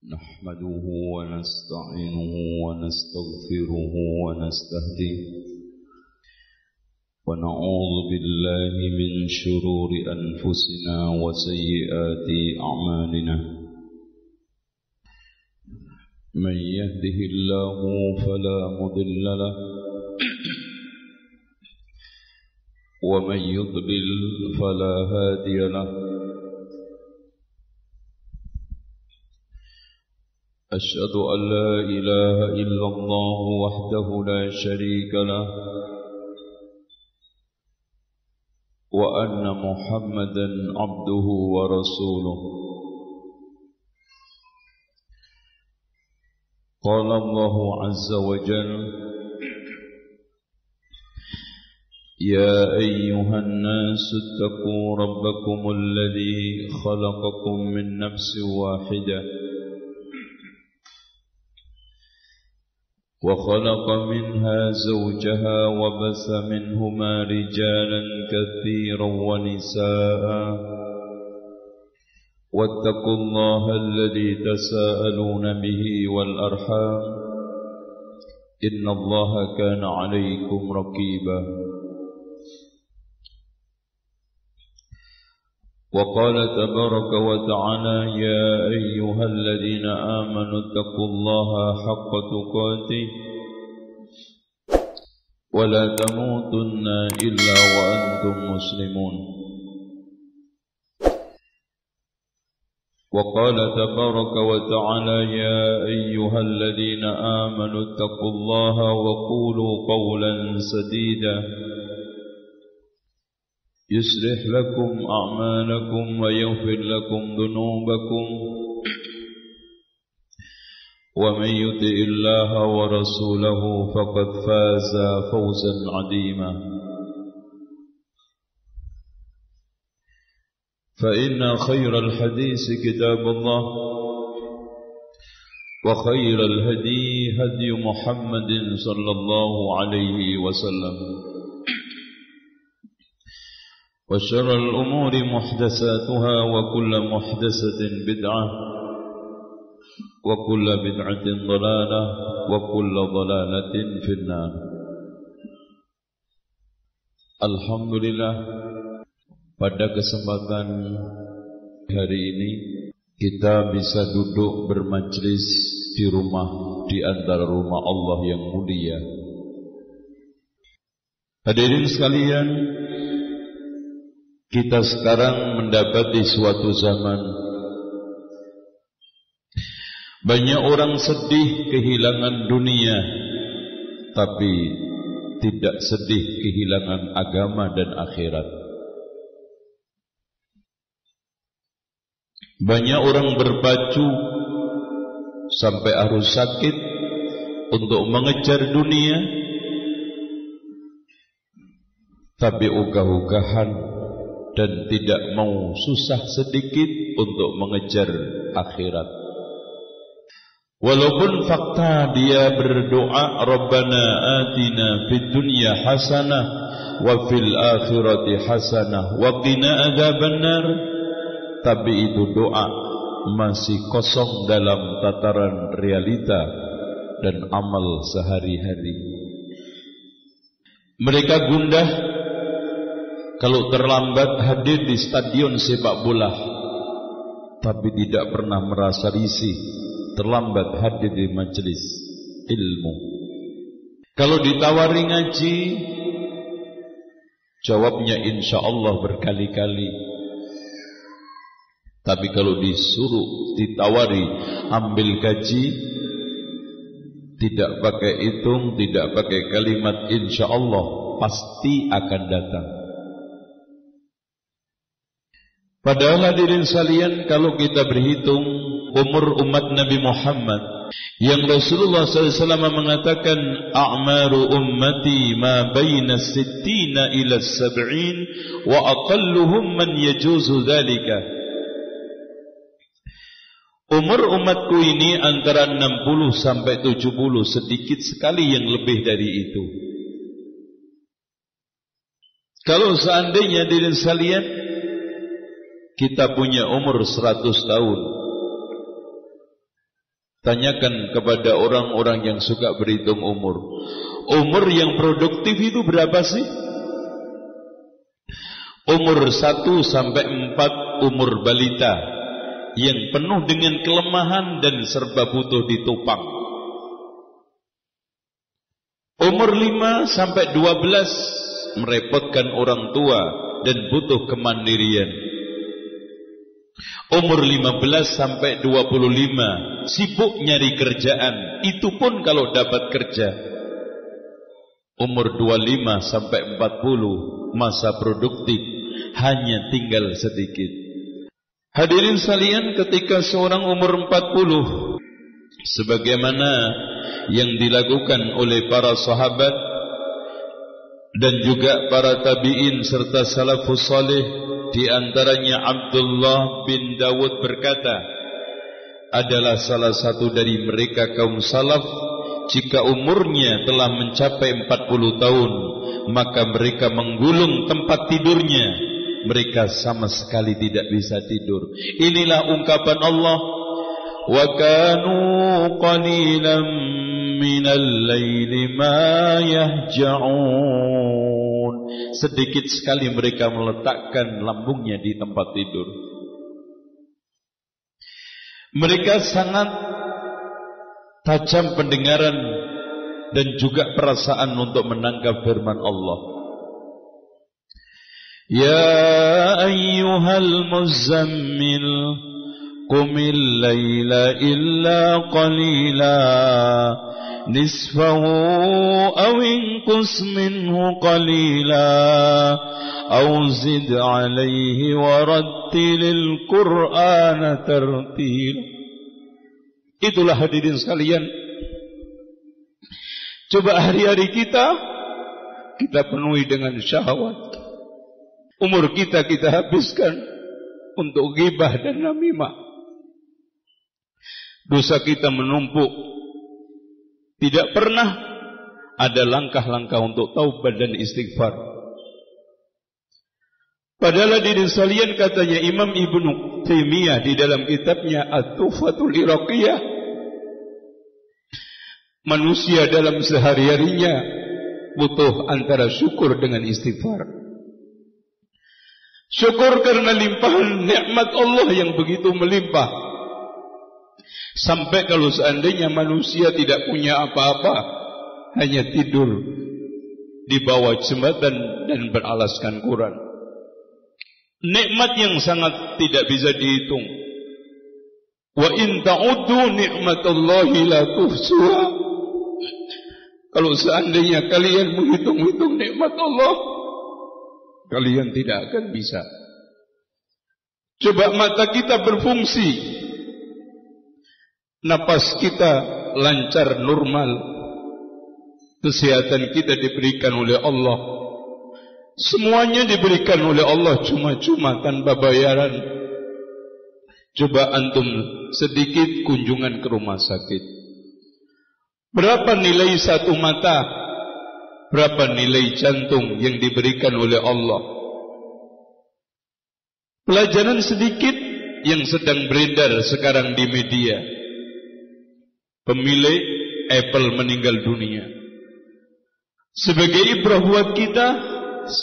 نحمده ونستعينه ونستغفره ونستهديه ونعوذ بالله من شرور أنفسنا وسيئات أعمالنا من يهده الله فلا مضل له ومن يضلل فلا هادي له أشهد أن لا إله إلا الله وحده لا شريك له وأن محمدا عبده ورسوله قال الله عز وجل يا أيها الناس اتقوا ربكم الذي خلقكم من نفس واحدة وخلق منها زوجها وبث منهما رجالا كثيرا ونساء واتقوا الله الذي تساءلون به والأرحام إن الله كان عليكم رقيبا وقال تبارك وتعالى يا أيها الذين آمنوا اتقوا الله حق تقاته ولا تموتن إلا وأنتم مسلمون وقال تبارك وتعالى يا أيها الذين آمنوا اتقوا الله وقولوا قولا سديدا يصلح لكم أعمالكم ويغفر لكم ذنوبكم ومن يطع الله ورسوله فقد فاز فوزا عظيما فإن خير الحديث كتاب الله وخير الهدي هدي محمد صلى الله عليه وسلم وشر الأمور محدثاتها وكل محدثة بدعة وكل بدعة ضلالة وكل ضلالة في النار. Alhamdulillah, pada kesempatan hari ini kita bisa duduk bermajlis di antara rumah Allah yang mulia. Hadirin sekalian, kita sekarang mendapati suatu zaman banyak orang sedih kehilangan dunia, tapi tidak sedih kehilangan agama dan akhirat. Banyak orang berpacu sampai harus sakit untuk mengejar dunia, tapi ogah-ogahan dan tidak mau susah sedikit untuk mengejar akhirat. Walaupun fakta dia berdoa Rabbana atina fid dunya hasanah wa fil akhirati hasanah wa qina adzabannar, tapi itu doa masih kosong dalam tataran realita dan amal sehari-hari. Mereka gundah kalau terlambat hadir di stadion sepak bola, tapi tidak pernah merasa risih terlambat hadir di majelis ilmu. Kalau ditawari ngaji, jawabnya insya Allah berkali-kali. Tapi kalau disuruh ditawari ambil gaji, tidak pakai hitung, tidak pakai kalimat insya Allah, pasti akan datang. Padahal hadirin sekalian, kalau kita berhitung umur umat Nabi Muhammad yang Rasulullah SAW mengatakan a'maru ummati ma baina sittina ila sab'in wa aqalluhum man yajuzu dhalika. Umur umatku ini antara 60 sampai 70, sedikit sekali yang lebih dari itu. Kalau seandainya hadirin sekalian kita punya umur 100 tahun, Tanyakan kepada orang-orang yang suka berhitung umur. Umur yang produktif itu berapa sih? Umur 1 sampai 4 umur balita yang penuh dengan kelemahan dan serba butuh ditopang. Umur 5 sampai 12 merepotkan orang tua dan butuh kemandirian. Umur 15 sampai 25 sibuk nyari kerjaan, itu pun kalau dapat kerja. Umur 25 sampai 40 masa produktif, hanya tinggal sedikit. Hadirin sekalian, ketika seorang umur 40, sebagaimana yang dilakukan oleh para sahabat dan juga para tabi'in serta salafus salih, di antaranya Abdullah bin Dawud berkata, adalah salah satu dari mereka kaum salaf, jika umurnya telah mencapai 40 tahun, maka mereka menggulung tempat tidurnya, mereka sama sekali tidak bisa tidur. Inilah ungkapan Allah, wa kanu qalilan minal laili ma yahja'un. Sedikit sekali mereka meletakkan lambungnya di tempat tidur. Mereka sangat tajam pendengaran dan juga perasaan untuk menangkap firman Allah. Ya ayyuhal muzammil qumil laila illa qalila nisfahu aw inqus minhu qalila aw zid alayhi warattilil qur'ana tartila. Itulah hadirin sekalian, coba hari-hari kita penuhi dengan syahwat. Umur kita habiskan untuk ghibah dan namimah. Dosa kita menumpuk. Tidak pernah ada langkah-langkah untuk taubat dan istighfar. Padahal hadirin sekalian, katanya Imam Ibnu Taimiyah di dalam kitabnya At-Tuhfatul Iraqiyah, manusia dalam sehari-harinya butuh antara syukur dengan istighfar. Syukur karena limpahan nikmat Allah yang begitu melimpah, sampai kalau seandainya manusia tidak punya apa-apa, hanya tidur di bawah jembatan dan beralaskan Quran. Nikmat yang sangat tidak bisa dihitung. Wa in ta'uddu nikmatallahi la tuhsuha. Kalau seandainya kalian menghitung-hitung nikmat Allah, kalian tidak akan bisa. Coba mata kita berfungsi, napas kita lancar, normal, kesehatan kita diberikan oleh Allah, semuanya diberikan oleh Allah cuma-cuma tanpa bayaran. Coba antum sedikit kunjungan ke rumah sakit. Berapa nilai satu mata? Berapa nilai jantung yang diberikan oleh Allah? Pelajaran sedikit yang sedang beredar sekarang di media. Pemilik Apple meninggal dunia. Sebagai ibrah buat kita,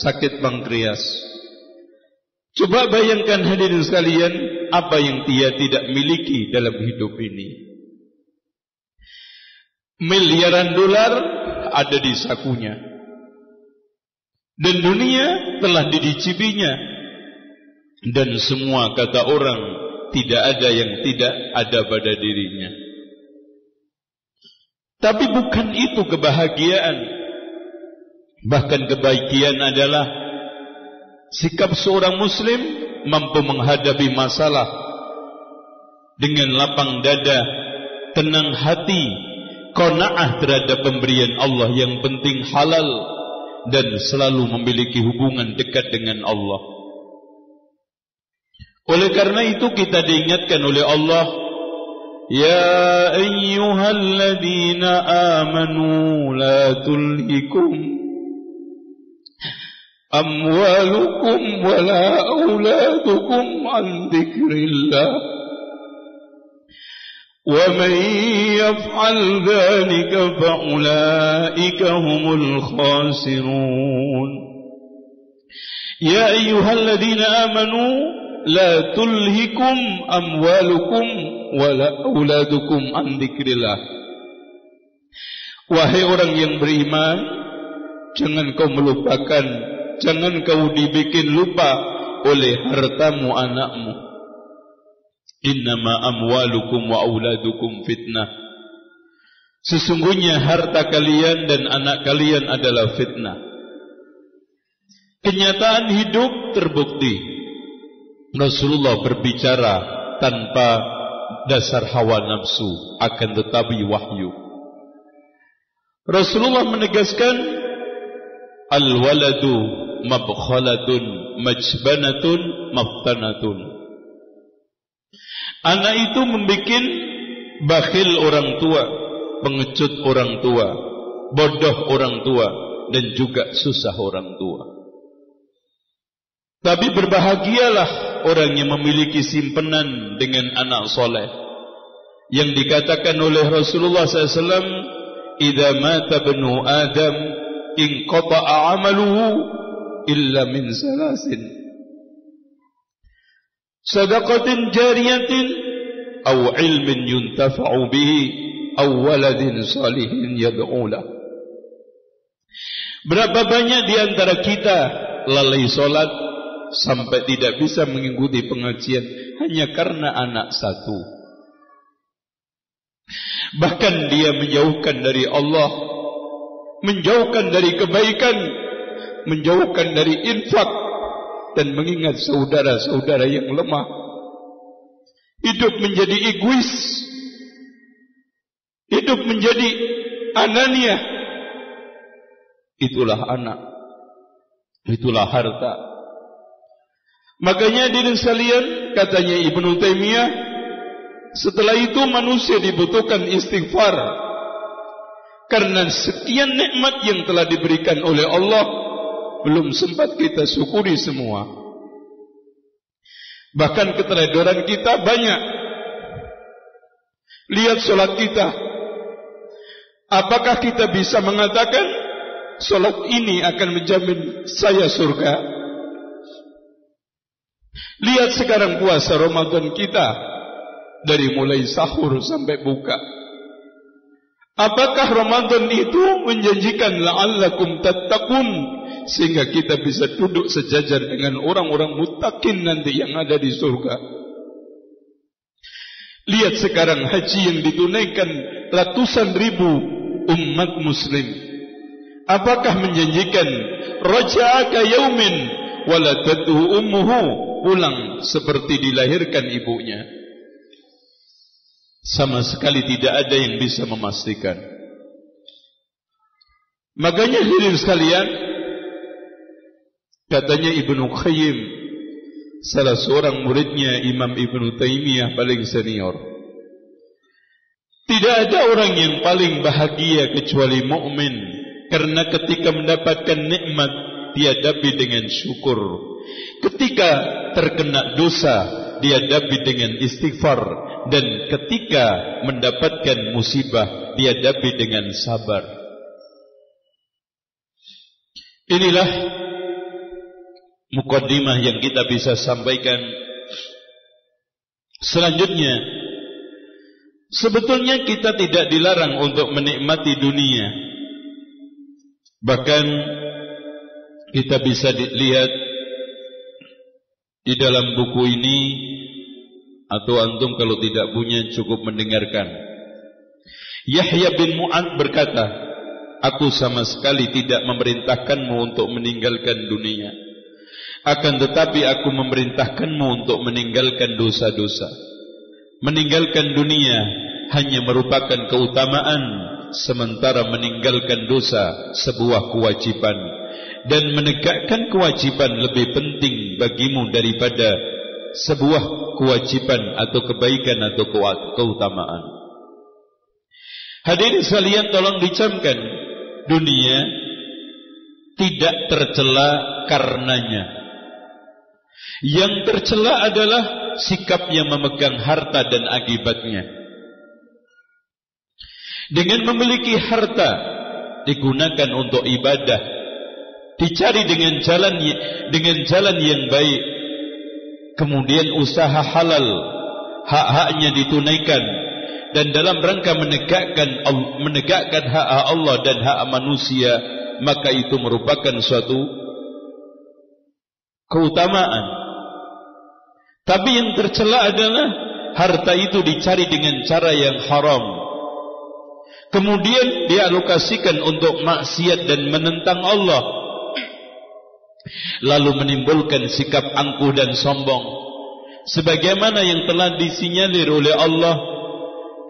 sakit pankreas. Coba bayangkan hadirin sekalian, apa yang dia tidak miliki dalam hidup ini. Miliaran dolar ada di sakunya, dan dunia telah dicicipinya, dan semua kata orang tidak ada yang tidak ada pada dirinya. Tapi bukan itu kebahagiaan. Bahkan kebahagiaan adalah sikap seorang muslim mampu menghadapi masalah dengan lapang dada, tenang hati, qanaah terhadap pemberian Allah, yang penting halal, dan selalu memiliki hubungan dekat dengan Allah. Oleh karena itu kita diingatkan oleh Allah, ya ayyuhalladzina amanu la tulhikum amwalukum wala auladukum an dzikrillah ومن يفعل ذلك فأولئك هم الخاسرون يا أيها الذين آمنوا لا تلهكم أموالكم ولا أولادكم عن ذكر الله. Wahai orang yang beriman, jangan kau melupakan, jangan kau dibikin lupa oleh hartamu, anakmu. Innama amwalukum wa auladukum fitnah. Sesungguhnya harta kalian dan anak kalian adalah fitnah. Kenyataan hidup terbukti. Rasulullah berbicara tanpa dasar hawa nafsu, akan tetapi wahyu. Rasulullah menegaskan, al-waladu mabkhalatun majbanatun maftanatun. Anak itu membikin bakhil orang tua, pengecut orang tua, bodoh orang tua, dan juga susah orang tua. Tapi berbahagialah orang yang memiliki simpenan dengan anak soleh. Yang dikatakan oleh Rasulullah SAW, "Idza mata ibnu Adam, inqata'a 'amaluhu illa min salasin. Sadaqatin jariyatin aw ilmin yuntafa'u bihi aw waladin salihin yad'u lahu." Berapa banyak di antara kita lalai salat sampai tidak bisa mengikuti pengajian hanya karena anak satu. Bahkan dia menjauhkan dari Allah, menjauhkan dari kebaikan, menjauhkan dari infak, dan mengingat saudara-saudara yang lemah. Hidup menjadi egois, hidup menjadi anania. Itulah anak, itulah harta. Makanya diri sekalian, katanya Ibnu Taimiyah, setelah itu manusia dibutuhkan istighfar, karena sekian nikmat yang telah diberikan oleh Allah belum sempat kita syukuri semua. Bahkan keteledoran kita banyak. Lihat solat kita. Apakah kita bisa mengatakan solat ini akan menjamin saya surga? Lihat sekarang puasa Ramadan kita, dari mulai sahur sampai buka. Apakah Ramadan itu menjanjikan la'allakum tattaqun, sehingga kita bisa duduk sejajar dengan orang-orang muttaqin nanti yang ada di surga? Lihat sekarang haji yang ditunaikan ratusan ribu umat muslim. Apakah menjanjikan raja'aka yaumin waladatuhu ummuhu, pulang seperti dilahirkan ibunya? Sama sekali tidak ada yang bisa memastikan. Makanya hadirin sekalian, katanya Ibnu Qayyim, salah seorang muridnya Imam Ibnu Taimiyah paling senior, tidak ada orang yang paling bahagia kecuali mukmin, karena ketika mendapatkan nikmat dihadapi dengan syukur, ketika terkena dosa dihadapi dengan istighfar, dan ketika mendapatkan musibah dihadapi dengan sabar. Inilah mukaddimah yang kita bisa sampaikan. Selanjutnya, sebetulnya kita tidak dilarang untuk menikmati dunia. Bahkan kita bisa lihat di dalam buku ini, atau antum kalau tidak punya cukup mendengarkan. Yahya bin Mu'ad berkata, "Aku sama sekali tidak memerintahkanmu untuk meninggalkan dunia. Akan tetapi aku memerintahkanmu untuk meninggalkan dosa-dosa. Meninggalkan dunia hanya merupakan keutamaan, sementara meninggalkan dosa sebuah kewajiban. Dan menegakkan kewajiban lebih penting bagimu daripada sebuah kewajiban atau kebaikan atau keutamaan." Hadirin sekalian, tolong dicamkan, dunia tidak tercela karenanya. Yang tercela adalah sikap yang memegang harta dan akibatnya. Dengan memiliki harta digunakan untuk ibadah, dicari dengan jalan yang baik, kemudian usaha halal, hak-haknya ditunaikan, dan dalam rangka menegakkan hak Allah dan hak manusia, maka itu merupakan suatu keutamaan. Tapi yang tercela adalah harta itu dicari dengan cara yang haram, kemudian dialokasikan untuk maksiat dan menentang Allah, lalu menimbulkan sikap angkuh dan sombong, sebagaimana yang telah disinyalir oleh Allah,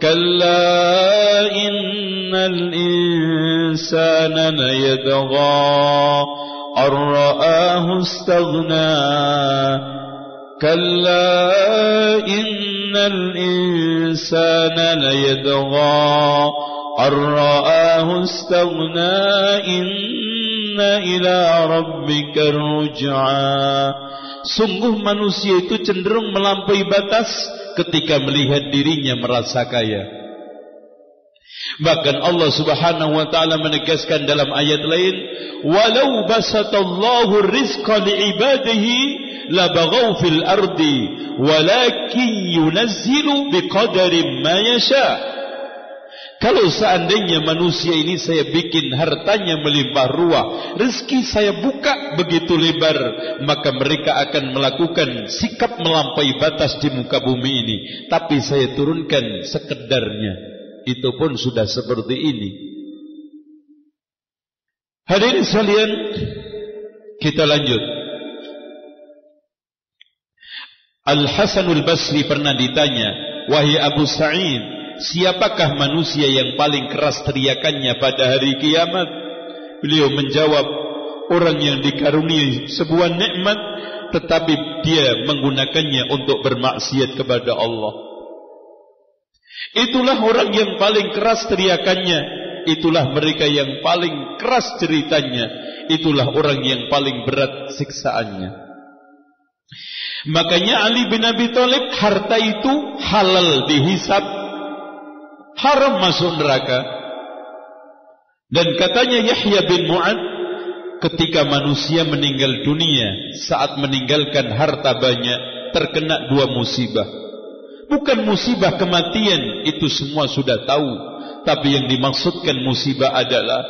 kalla innal insana layadgha ar-ra'ahu istaghna, kalla innal insana layadgha ar-ra'ahu istaghna inna ila rabbika ruj'a. Sungguh manusia itu cenderung melampaui batas ketika melihat dirinya merasa kaya. Bahkan Allah Subhanahu wa taala menegaskan dalam ayat lain, walau basatallahu rizqa li'ibadihi labaghaw fil ardi walakin yunazzilu biqadari ma yasha. Kalau seandainya manusia ini saya bikin hartanya melimpah ruah, rezeki saya buka begitu lebar, maka mereka akan melakukan sikap melampaui batas di muka bumi ini. Tapi saya turunkan sekedarnya, itu pun sudah seperti ini. Hadirin sekalian, kita lanjut. Al-Hasanul Basri pernah ditanya, wahai Abu Sa'id, siapakah manusia yang paling keras teriakannya pada hari kiamat? Beliau menjawab, orang yang dikaruniai sebuah nikmat tetapi dia menggunakannya untuk bermaksiat kepada Allah. Itulah orang yang paling keras teriakannya, itulah mereka yang paling keras ceritanya, itulah orang yang paling berat siksaannya. Makanya Ali bin Abi Thalib, harta itu halal dihisab, haram masuk neraka. Dan katanya Yahya bin Mu'ad, ketika manusia meninggal dunia, saat meninggalkan harta banyak, terkena dua musibah. Bukan musibah kematian, itu semua sudah tahu. Tapi yang dimaksudkan musibah adalah,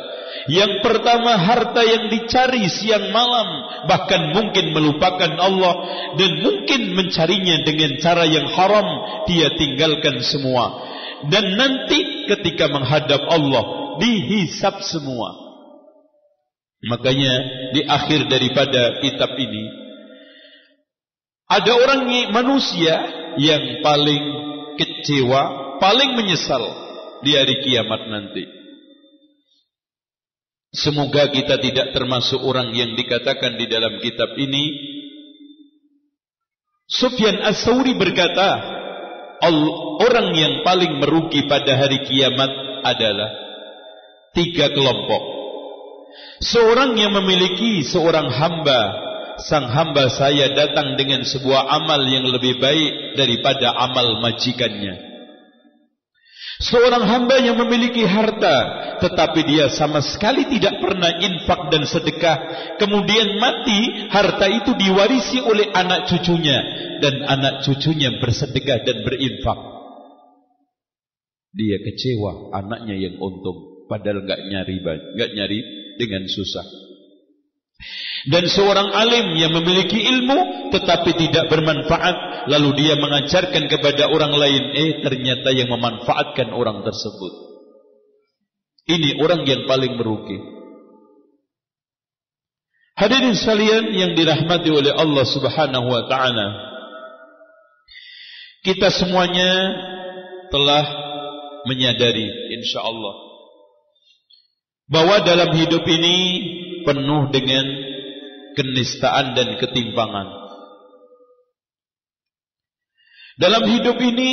yang pertama harta yang dicari siang malam, bahkan mungkin melupakan Allah, dan mungkin mencarinya dengan cara yang haram, dia tinggalkan semua. Dan nanti ketika menghadap Allah dihisab semua. Makanya di akhir daripada kitab ini ada orang manusia yang paling kecewa, paling menyesal di hari kiamat nanti. Semoga kita tidak termasuk orang yang dikatakan di dalam kitab ini. Sufyan Ats-Tsauri berkata, orang yang paling merugi pada hari kiamat adalah tiga kelompok. Seorang yang memiliki seorang hamba, sang hamba saya datang dengan sebuah amal yang lebih baik daripada amal majikannya. Seorang hamba yang memiliki harta, tetapi dia sama sekali tidak pernah infak dan sedekah, kemudian mati, harta itu diwarisi oleh anak cucunya, dan anak cucunya bersedekah dan berinfak. Dia kecewa, anaknya yang untung, padahal enggak nyari dengan susah. Dan seorang alim yang memiliki ilmu tetapi tidak bermanfaat, lalu dia mengajarkan kepada orang lain, ternyata yang memanfaatkan orang tersebut. Ini orang yang paling merugi. Hadirin sekalian yang dirahmati oleh Allah Subhanahu wa taala, kita semuanya telah menyadari insyaallah bahwa dalam hidup ini penuh dengan kenistaan dan ketimpangan. Dalam hidup ini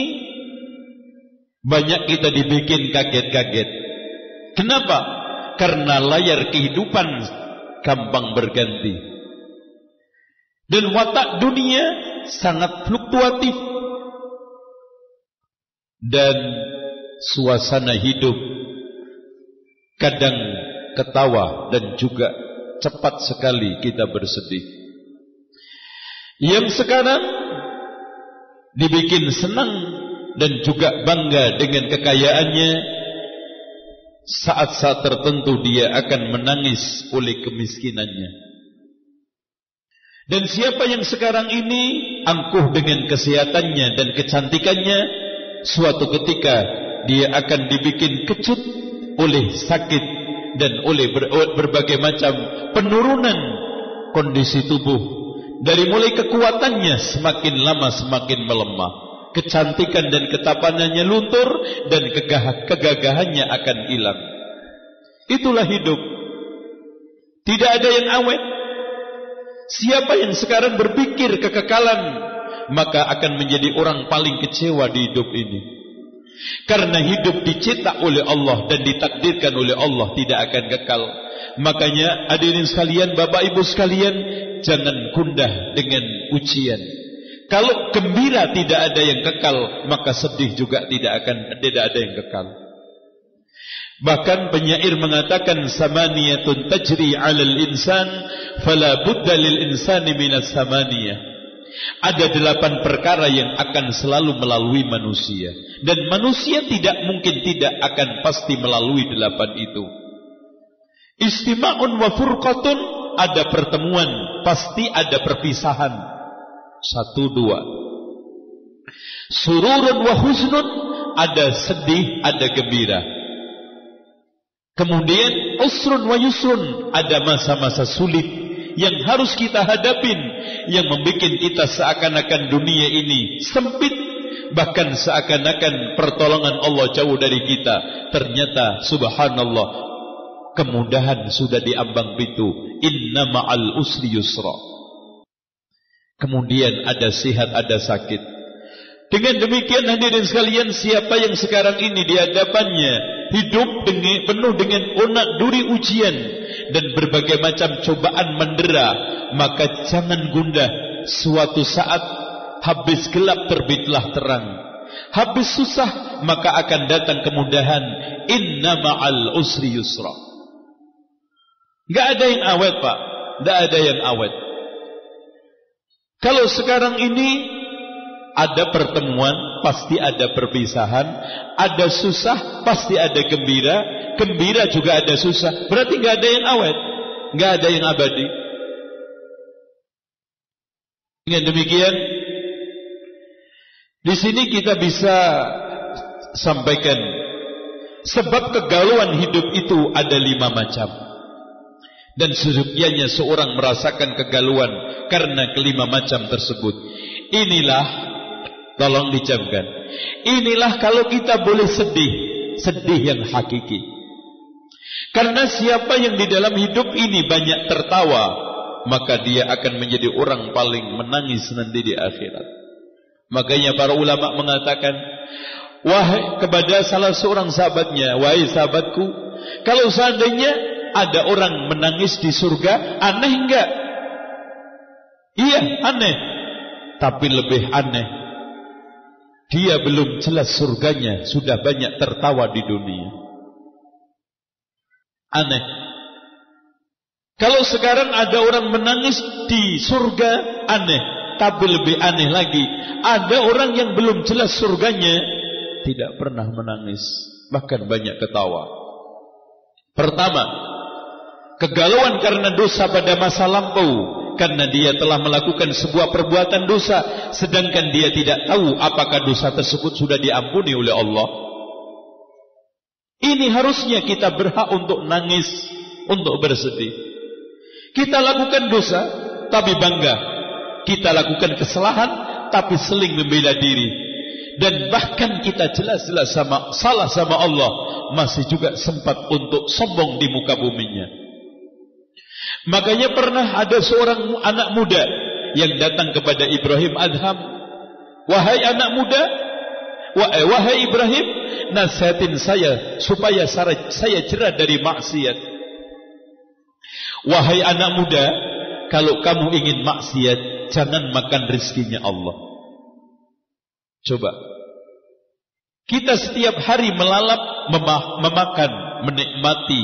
banyak kita dibikin kaget-kaget. Kenapa? Karena layar kehidupan gampang berganti. Dan watak dunia sangat fluktuatif. Dan suasana hidup kadang ketawa dan juga cepat sekali kita bersedih. Yang sekarang dibikin senang dan juga bangga dengan kekayaannya, saat-saat tertentu dia akan menangis oleh kemiskinannya. Dan siapa yang sekarang ini angkuh dengan kesehatannya dan kecantikannya, suatu ketika dia akan dibikin kecut oleh sakit dan oleh berbagai macam penurunan kondisi tubuh. Dari mulai kekuatannya semakin lama semakin melemah, kecantikan dan ketapanannya luntur, dan kegagahannya akan hilang. Itulah hidup. Tidak ada yang awet. Siapa yang sekarang berpikir kekekalan, maka akan menjadi orang paling kecewa di hidup ini. Karena hidup dicetak oleh Allah dan ditakdirkan oleh Allah tidak akan kekal. Makanya hadirin sekalian, Bapak Ibu sekalian, jangan gundah dengan ujian. Kalau gembira tidak ada yang kekal, maka sedih juga tidak ada yang kekal. Bahkan penyair mengatakan, samaniyatun tajri 'alal insan fala budda lil insani minas samaniyah. Ada 8 perkara yang akan selalu melalui manusia, dan manusia tidak mungkin tidak akan pasti melalui 8 itu. Istima'un wa furqatun, ada pertemuan, pasti ada perpisahan. 1, 2. Sururun wa husnun, ada sedih, ada gembira. Kemudian usrun wa yusrun, ada masa-masa sulit yang harus kita hadapin, yang membuat kita seakan-akan dunia ini sempit, bahkan seakan-akan pertolongan Allah jauh dari kita. Ternyata subhanallah, kemudahan sudah diambang pintu. Inna ma'al usri yusra. Kemudian ada sehat, ada sakit. Dengan demikian hadirin sekalian, siapa yang sekarang ini di hadapannya hidup penuh dengan onak duri ujian dan berbagai macam cobaan mendera, maka jangan gundah. Suatu saat habis gelap terbitlah terang. Habis susah maka akan datang kemudahan. Inna ma'al usri yusra. Gak ada yang awet, Pak. Gak ada yang awet. Kalau sekarang ini ada pertemuan, pasti ada perpisahan. Ada susah, pasti ada gembira. Gembira juga ada susah. Berarti gak ada yang awet, gak ada yang abadi. Dengan demikian, di sini kita bisa sampaikan sebab kegalauan hidup itu ada 5 macam. Dan sesungguhnya seorang merasakan kegalauan karena kelima macam tersebut. Inilah, tolong dicamkan, inilah kalau kita boleh sedih, sedih yang hakiki. Karena siapa yang di dalam hidup ini banyak tertawa, maka dia akan menjadi orang paling menangis nanti di akhirat. Makanya para ulama mengatakan, wahai, kepada salah seorang sahabatnya, wahai sahabatku, kalau seandainya ada orang menangis di surga, aneh enggak? Iya, aneh. Tapi lebih aneh, dia belum jelas surganya, sudah banyak tertawa di dunia. Aneh. Kalau sekarang ada orang menangis di surga, aneh. Tapi lebih aneh lagi, ada orang yang belum jelas surganya, tidak pernah menangis, bahkan banyak ketawa. Pertama, kegalauan karena dosa pada masa lampau, karena dia telah melakukan sebuah perbuatan dosa, sedangkan dia tidak tahu apakah dosa tersebut sudah diampuni oleh Allah. Ini harusnya kita berhak untuk nangis, untuk bersedih. Kita lakukan dosa, tapi bangga. Kita lakukan kesalahan, tapi seling membela diri. Dan bahkan kita jelas-jelas salah sama Allah, masih juga sempat untuk sombong di muka buminya. Makanya pernah ada seorang anak muda yang datang kepada Ibrahim Adham. Wahai anak muda, wahai Ibrahim, nasihatin saya supaya saya cerah dari maksiat. Wahai anak muda, kalau kamu ingin maksiat, jangan makan rizkinya Allah. Coba, kita setiap hari melalap, memakan, menikmati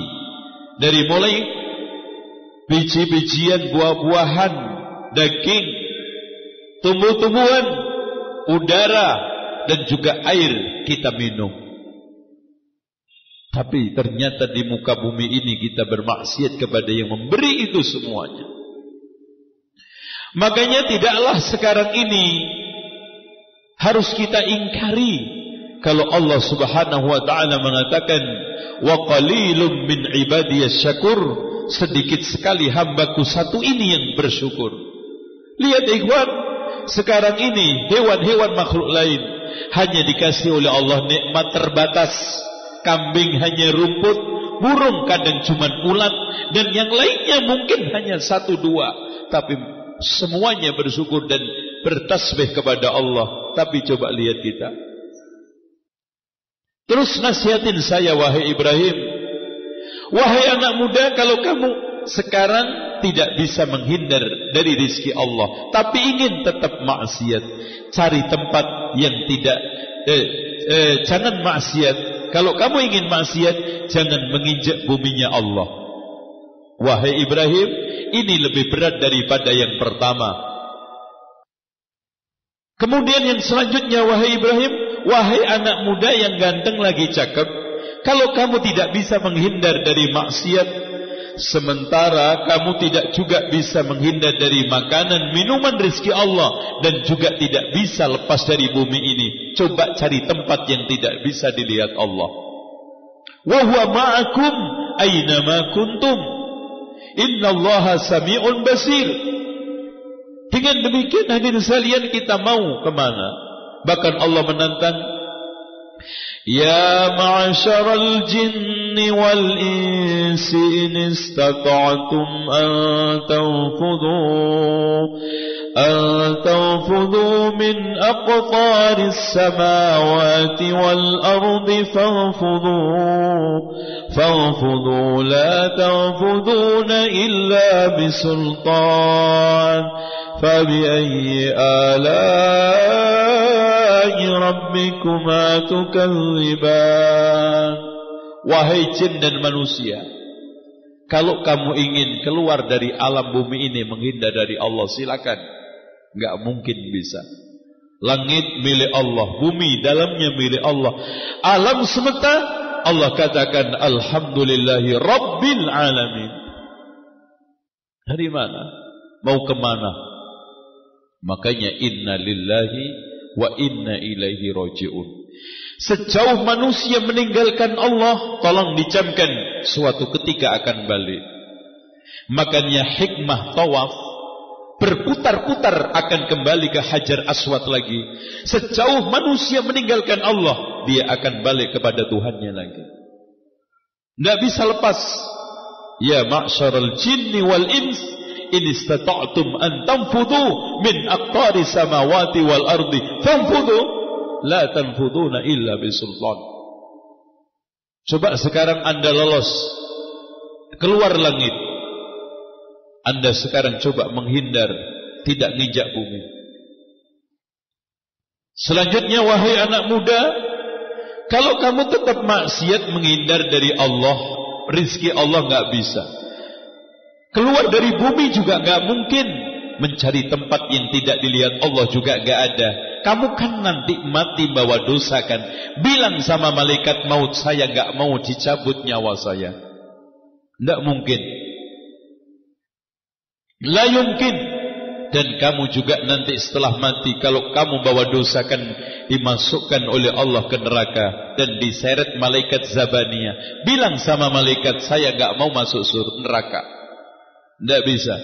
dari mulai biji-bijian, buah-buahan, daging, tumbuh-tumbuhan, udara, dan juga air kita minum. Tapi ternyata di muka bumi ini kita bermaksiat kepada yang memberi itu semuanya. Makanya tidaklah sekarang ini harus kita ingkari kalau Allah Subhanahu wa taala mengatakan wa qalilum min ibadiyas syakur, sedikit sekali hambaku satu ini yang bersyukur. Lihat ikhwan, sekarang ini hewan-hewan makhluk lain hanya dikasih oleh Allah nikmat terbatas. Kambing hanya rumput, burung kadang cuma ulat, dan yang lainnya mungkin hanya 1-2, tapi semuanya bersyukur dan bertasbih kepada Allah. Tapi coba lihat kita. Terus nasihatin saya, wahai Ibrahim, wahai anak muda, kalau kamu sekarang tidak bisa menghindar dari rizki Allah, tapi ingin tetap maksiat, cari tempat yang tidak jangan maksiat. Kalau kamu ingin maksiat, jangan menginjak buminya Allah. Wahai Ibrahim, ini lebih berat daripada yang pertama. Kemudian yang selanjutnya, wahai Ibrahim, wahai anak muda yang ganteng lagi cakep, kalau kamu tidak bisa menghindar dari maksiat, sementara kamu tidak juga bisa menghindar dari makanan, minuman rezeki Allah, dan juga tidak bisa lepas dari bumi ini, coba cari tempat yang tidak bisa dilihat Allah. Wa huwa ma'akum aina ma kuntum innallaha sami'un basir. Dengan demikian hadirin sekalian, kita mau kemana? Bahkan Allah menantang, ya ma'asyaral jinni wal insi in istata'tum an tanfudhu min aqtaris samawati wal ardi fanfudhu la tanfudhuna illa bisultan fabi'ayyi ala'i rabbikuma tukadziban. Wahai jin dan manusia, kalau kamu ingin keluar dari alam bumi ini, menghindar dari Allah, silakan. Enggak mungkin bisa. Langit milik Allah, bumi dalamnya milik Allah, alam semesta. Allah katakan alhamdulillahi rabbil alamin. Dari mana? Mau kemana? Makanya inna lillahi wa inna ilaihi raji'un. Sejauh manusia meninggalkan Allah, tolong dicamkan, suatu ketika akan balik. Makanya hikmah tawaf, berputar-putar akan kembali ke Hajar Aswad lagi. Sejauh manusia meninggalkan Allah, dia akan balik kepada Tuhannya lagi. Tidak bisa lepas. Ya ma'syaral jinni wal ins in istata'tum an tanfudhu min aqtari samawati wal ardi fanfudhu la tanfuduna illa bisultan. Coba sekarang Anda lolos keluar langit, Anda sekarang coba menghindar, tidak nginjak bumi. Selanjutnya, wahai anak muda, kalau kamu tetap maksiat, menghindar dari Allah, rizki Allah nggak bisa. Keluar dari bumi juga nggak mungkin. Mencari tempat yang tidak dilihat Allah juga nggak ada. Kamu kan nanti mati bawa dosa kan. Bilang sama malaikat maut, saya nggak mau dicabut nyawa saya. Nggak mungkin. La yumkin. Dan kamu juga nanti setelah mati, kalau kamu bawa dosa kan dimasukkan oleh Allah ke neraka dan diseret malaikat Zabaniyah. Bilang sama malaikat, saya nggak mau masuk neraka. Nggak bisa.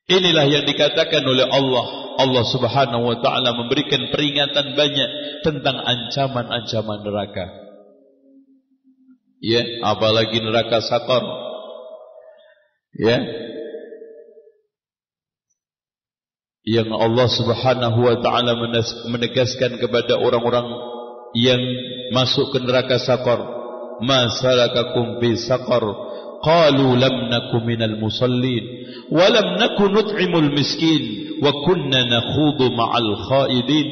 Inilah yang dikatakan oleh Allah. Allah Subhanahu wa ta'ala memberikan peringatan banyak tentang ancaman-ancaman neraka. Ya, apalagi neraka Saqar. Ya. Yang Allah Subhanahu wa ta'ala menegaskan kepada orang-orang yang masuk ke neraka Saqar, ma salakakum fi saqar? Qalu lam naku minal musallin wa lam naku nut'imul miskin wa kunna nakhudu ma'al khaidin.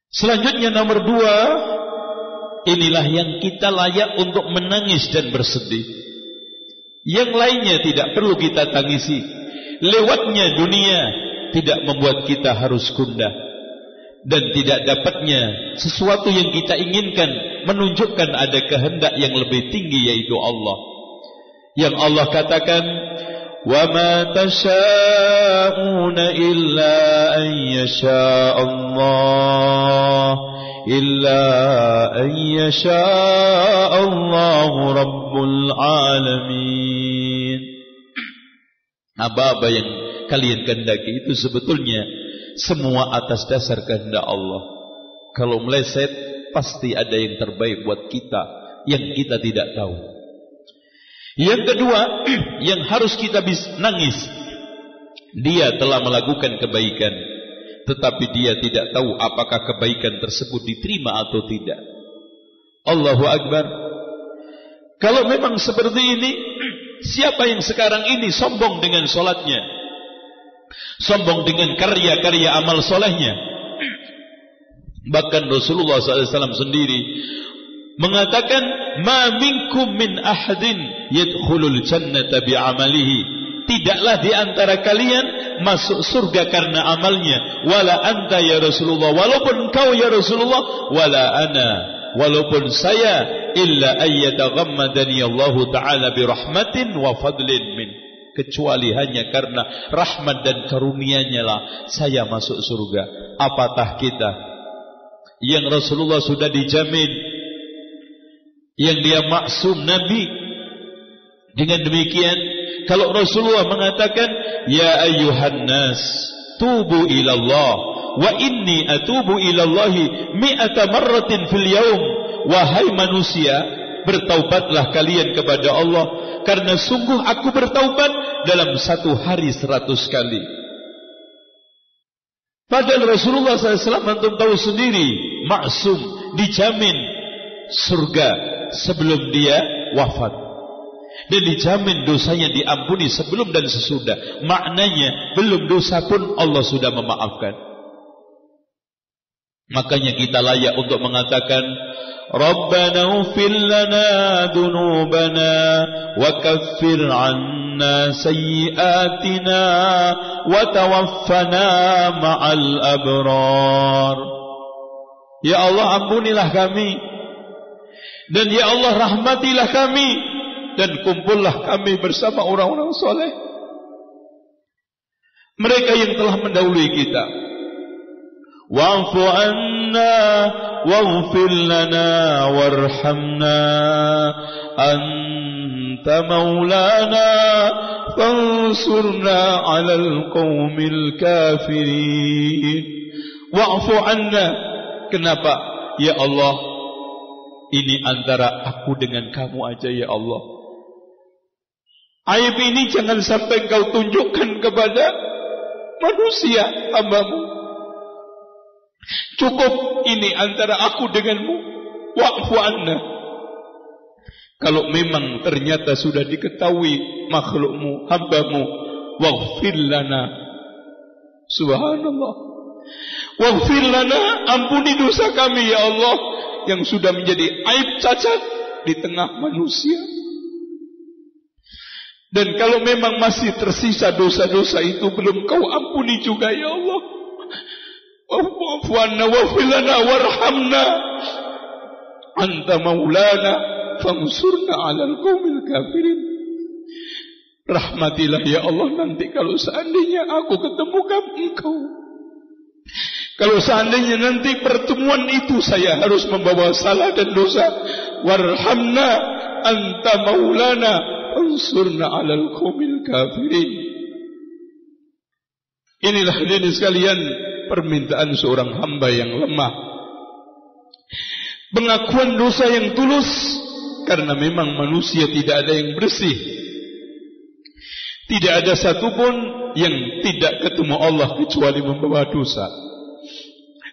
Selanjutnya nomor 2, Inilah yang kita layak untuk menangis dan bersedih. Yang lainnya tidak perlu kita tangisi. Lewatnya dunia tidak membuat kita harus gundah. Dan tidak dapatnya sesuatu yang kita inginkan menunjukkan ada kehendak yang lebih tinggi, yaitu Allah. Yang Allah katakan, وَمَا تَشَاءُونَ إِلَّا أَن يَشَاءَ اللَّهُ إِلَّا أَن يَشَاءَ اللَّهُ رَبُّ الْعَالَمِينَ. Apa-apa yang kalian kehendaki itu sebetulnya semua atas dasar kehendak Allah. Kalau meleset, pasti ada yang terbaik buat kita yang kita tidak tahu. Yang kedua, yang harus kita nangis, dia telah melakukan kebaikan, tetapi dia tidak tahu apakah kebaikan tersebut diterima atau tidak. Allahu Akbar. Kalau memang seperti ini, siapa yang sekarang ini sombong dengan solatnya, sombong dengan karya-karya amal solehnya? Bahkan Rasulullah SAW sendiri mengatakan, ma minkum min ahadin yadkhulul jannata bi'amalihi. Tidaklah di antara kalian masuk surga karena amalnya. Wala anta ya Rasulullah, walaupun engkau ya Rasulullah, wala ana, walaupun saya, illa ayyataghammadani Allah Ta'ala birahmatin wa fadlin min. Kecuali hanya karena rahmat dan karunia-Nya lah saya masuk surga. Apatah kita yang Rasulullah sudah dijamin, yang dia maksum Nabi. Dengan demikian, kalau Rasulullah mengatakan, ya ayyuhan nas tubu ilallah wa inni atubu ilallahi mi'ata marratin fil yaum. Wahai manusia, bertaubatlah kalian kepada Allah, karena sungguh aku bertaubat dalam satu hari 100 kali. Padahal Rasulullah SAW antum tahu sendiri, maksum, dijamin surga sebelum dia wafat, dan dijamin dosanya diampuni sebelum dan sesudah. Maknanya belum dosa pun Allah sudah memaafkan. Makanya kita layak untuk mengatakan, Rabbana ighfir lana dhunubana wa kaffir 'anna sayyi'atina wa tawaffana ma'al abrar. Ya Allah, ampunilah kami, dan ya Allah, rahmatilah kami, dan kumpullah kami bersama orang-orang soleh, mereka yang telah mendahului kita. Wa'fu anna waghfir lana warhamna anta maulana fansurna 'alal qaumil kafirin. Wa'fu anna. Kenapa? Ya Allah, ini antara aku dengan kamu aja ya Allah. Aib ini jangan sampai kau tunjukkan kepada manusia hambamu. Cukup ini antara aku denganmu. Wa'fu anna. Kalau memang ternyata sudah diketahui makhlukmu, hambamu, waghfir lana. Subhanallah. Waghfir lana, ampuni dosa kami ya Allah, yang sudah menjadi aib cacat di tengah manusia. Dan kalau memang masih tersisa dosa-dosa itu belum kau ampuni juga ya Allah, wa'fu anna waghfir lana warhamna anta maulana fansurna 'alal qaumil kafirin. Rahmatilah ya Allah nanti kalau seandainya aku ketemu engkau. Kalau seandainya nanti pertemuan itu saya harus membawa salah dan dosa, warhamna anta maulana fansurna 'alal qaumil kafirin. Inilah hadirin sekalian permintaan seorang hamba yang lemah, pengakuan dosa yang tulus, karena memang manusia tidak ada yang bersih. Tidak ada satupun yang tidak ketemu Allah kecuali membawa dosa.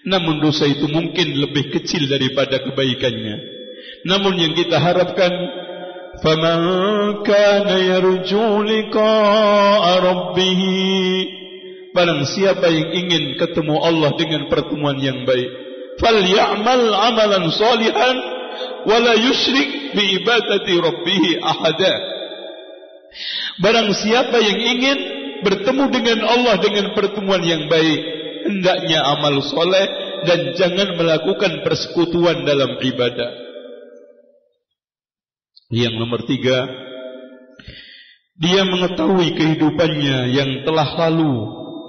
Namun dosa itu mungkin lebih kecil daripada kebaikannya. Namun yang kita harapkan, faman kana yarju liqa'a rabbih, barang siapa yang ingin ketemu Allah dengan pertemuan yang baik, falyamal amalan salihan, wa la yusyrik bi ibadati rabbih ahada. Barang siapa yang ingin bertemu dengan Allah dengan pertemuan yang baik, hendaknya amal soleh dan jangan melakukan persekutuan dalam ibadah. Yang nomor 3, dia mengetahui kehidupannya yang telah lalu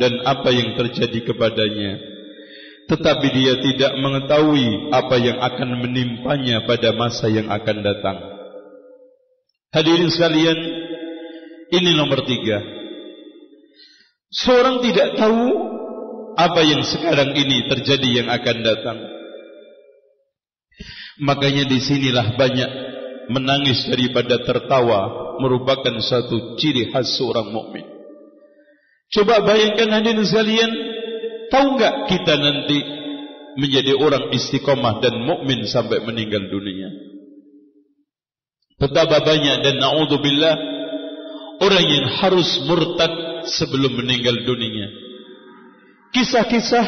dan apa yang terjadi kepadanya, tetapi dia tidak mengetahui apa yang akan menimpanya pada masa yang akan datang. Hadirin sekalian, ini nomor 3. Seorang tidak tahu apa yang sekarang ini terjadi yang akan datang. Makanya disinilah banyak menangis daripada tertawa merupakan satu ciri khas seorang mukmin. Coba bayangkan hadirin sekalian, tahu enggak kita nanti menjadi orang istiqomah dan mukmin sampai meninggal dunia? Betapa banyak dan naudzubillah orang yang harus murtad sebelum meninggal dunia. Kisah-kisah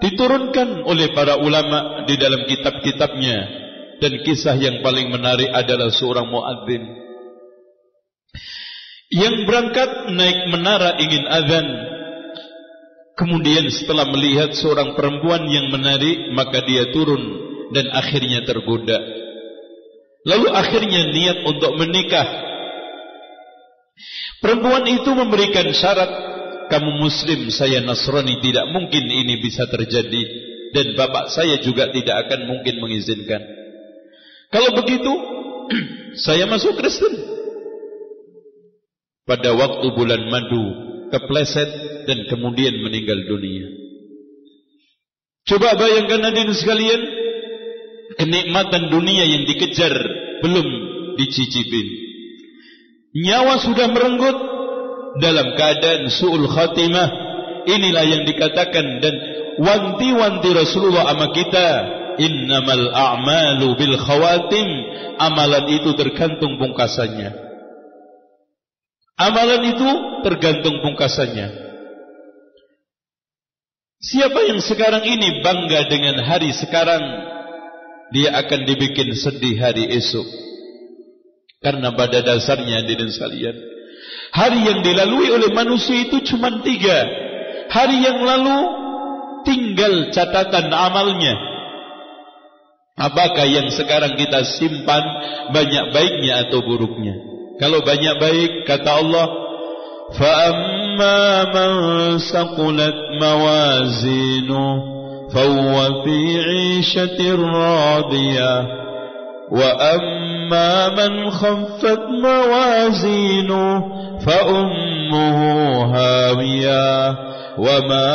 diturunkan oleh para ulama di dalam kitab-kitabnya. Dan kisah yang paling menarik adalah seorang muadzin yang berangkat naik menara ingin azan. Kemudian setelah melihat seorang perempuan yang menarik, maka dia turun dan akhirnya tergoda. Lalu akhirnya niat untuk menikah. Perempuan itu memberikan syarat, kamu muslim, saya Nasrani, tidak mungkin ini bisa terjadi, dan bapak saya juga tidak akan mungkin mengizinkan. Kalau begitu, saya masuk Kristen. Pada waktu bulan madu, kepleset dan kemudian meninggal dunia. Coba bayangkan hadirin sekalian, kenikmatan dunia yang dikejar belum dicicipin. Nyawa sudah merenggut dalam keadaan su'ul khatimah. Inilah yang dikatakan dan wanti-wanti Rasulullah sama kita. Innamal a'malu bil khawatim. Amalan itu tergantung pungkasannya. Amalan itu tergantung pungkasannya. Siapa yang sekarang ini bangga dengan hari sekarang, dia akan dibikin sedih hari esok. Karena pada dasarnya hadirin sekalian, hari yang dilalui oleh manusia itu cuma 3. Hari yang lalu tinggal catatan amalnya. Apakah yang sekarang kita simpan banyak baiknya atau buruknya? Kalau banyak baik, kata Allah, فَأَمَّا مَنْ سَقُلَتْ مَوَازِينُهُ فَهُوَ فِي عِيشَةٍ رَاضِيَةٍ وَأَمَّا مَنْ خَفَّتْ مَوَازِينُهُ فَأُمُّهُ هَاوِيَةٌ وَمَا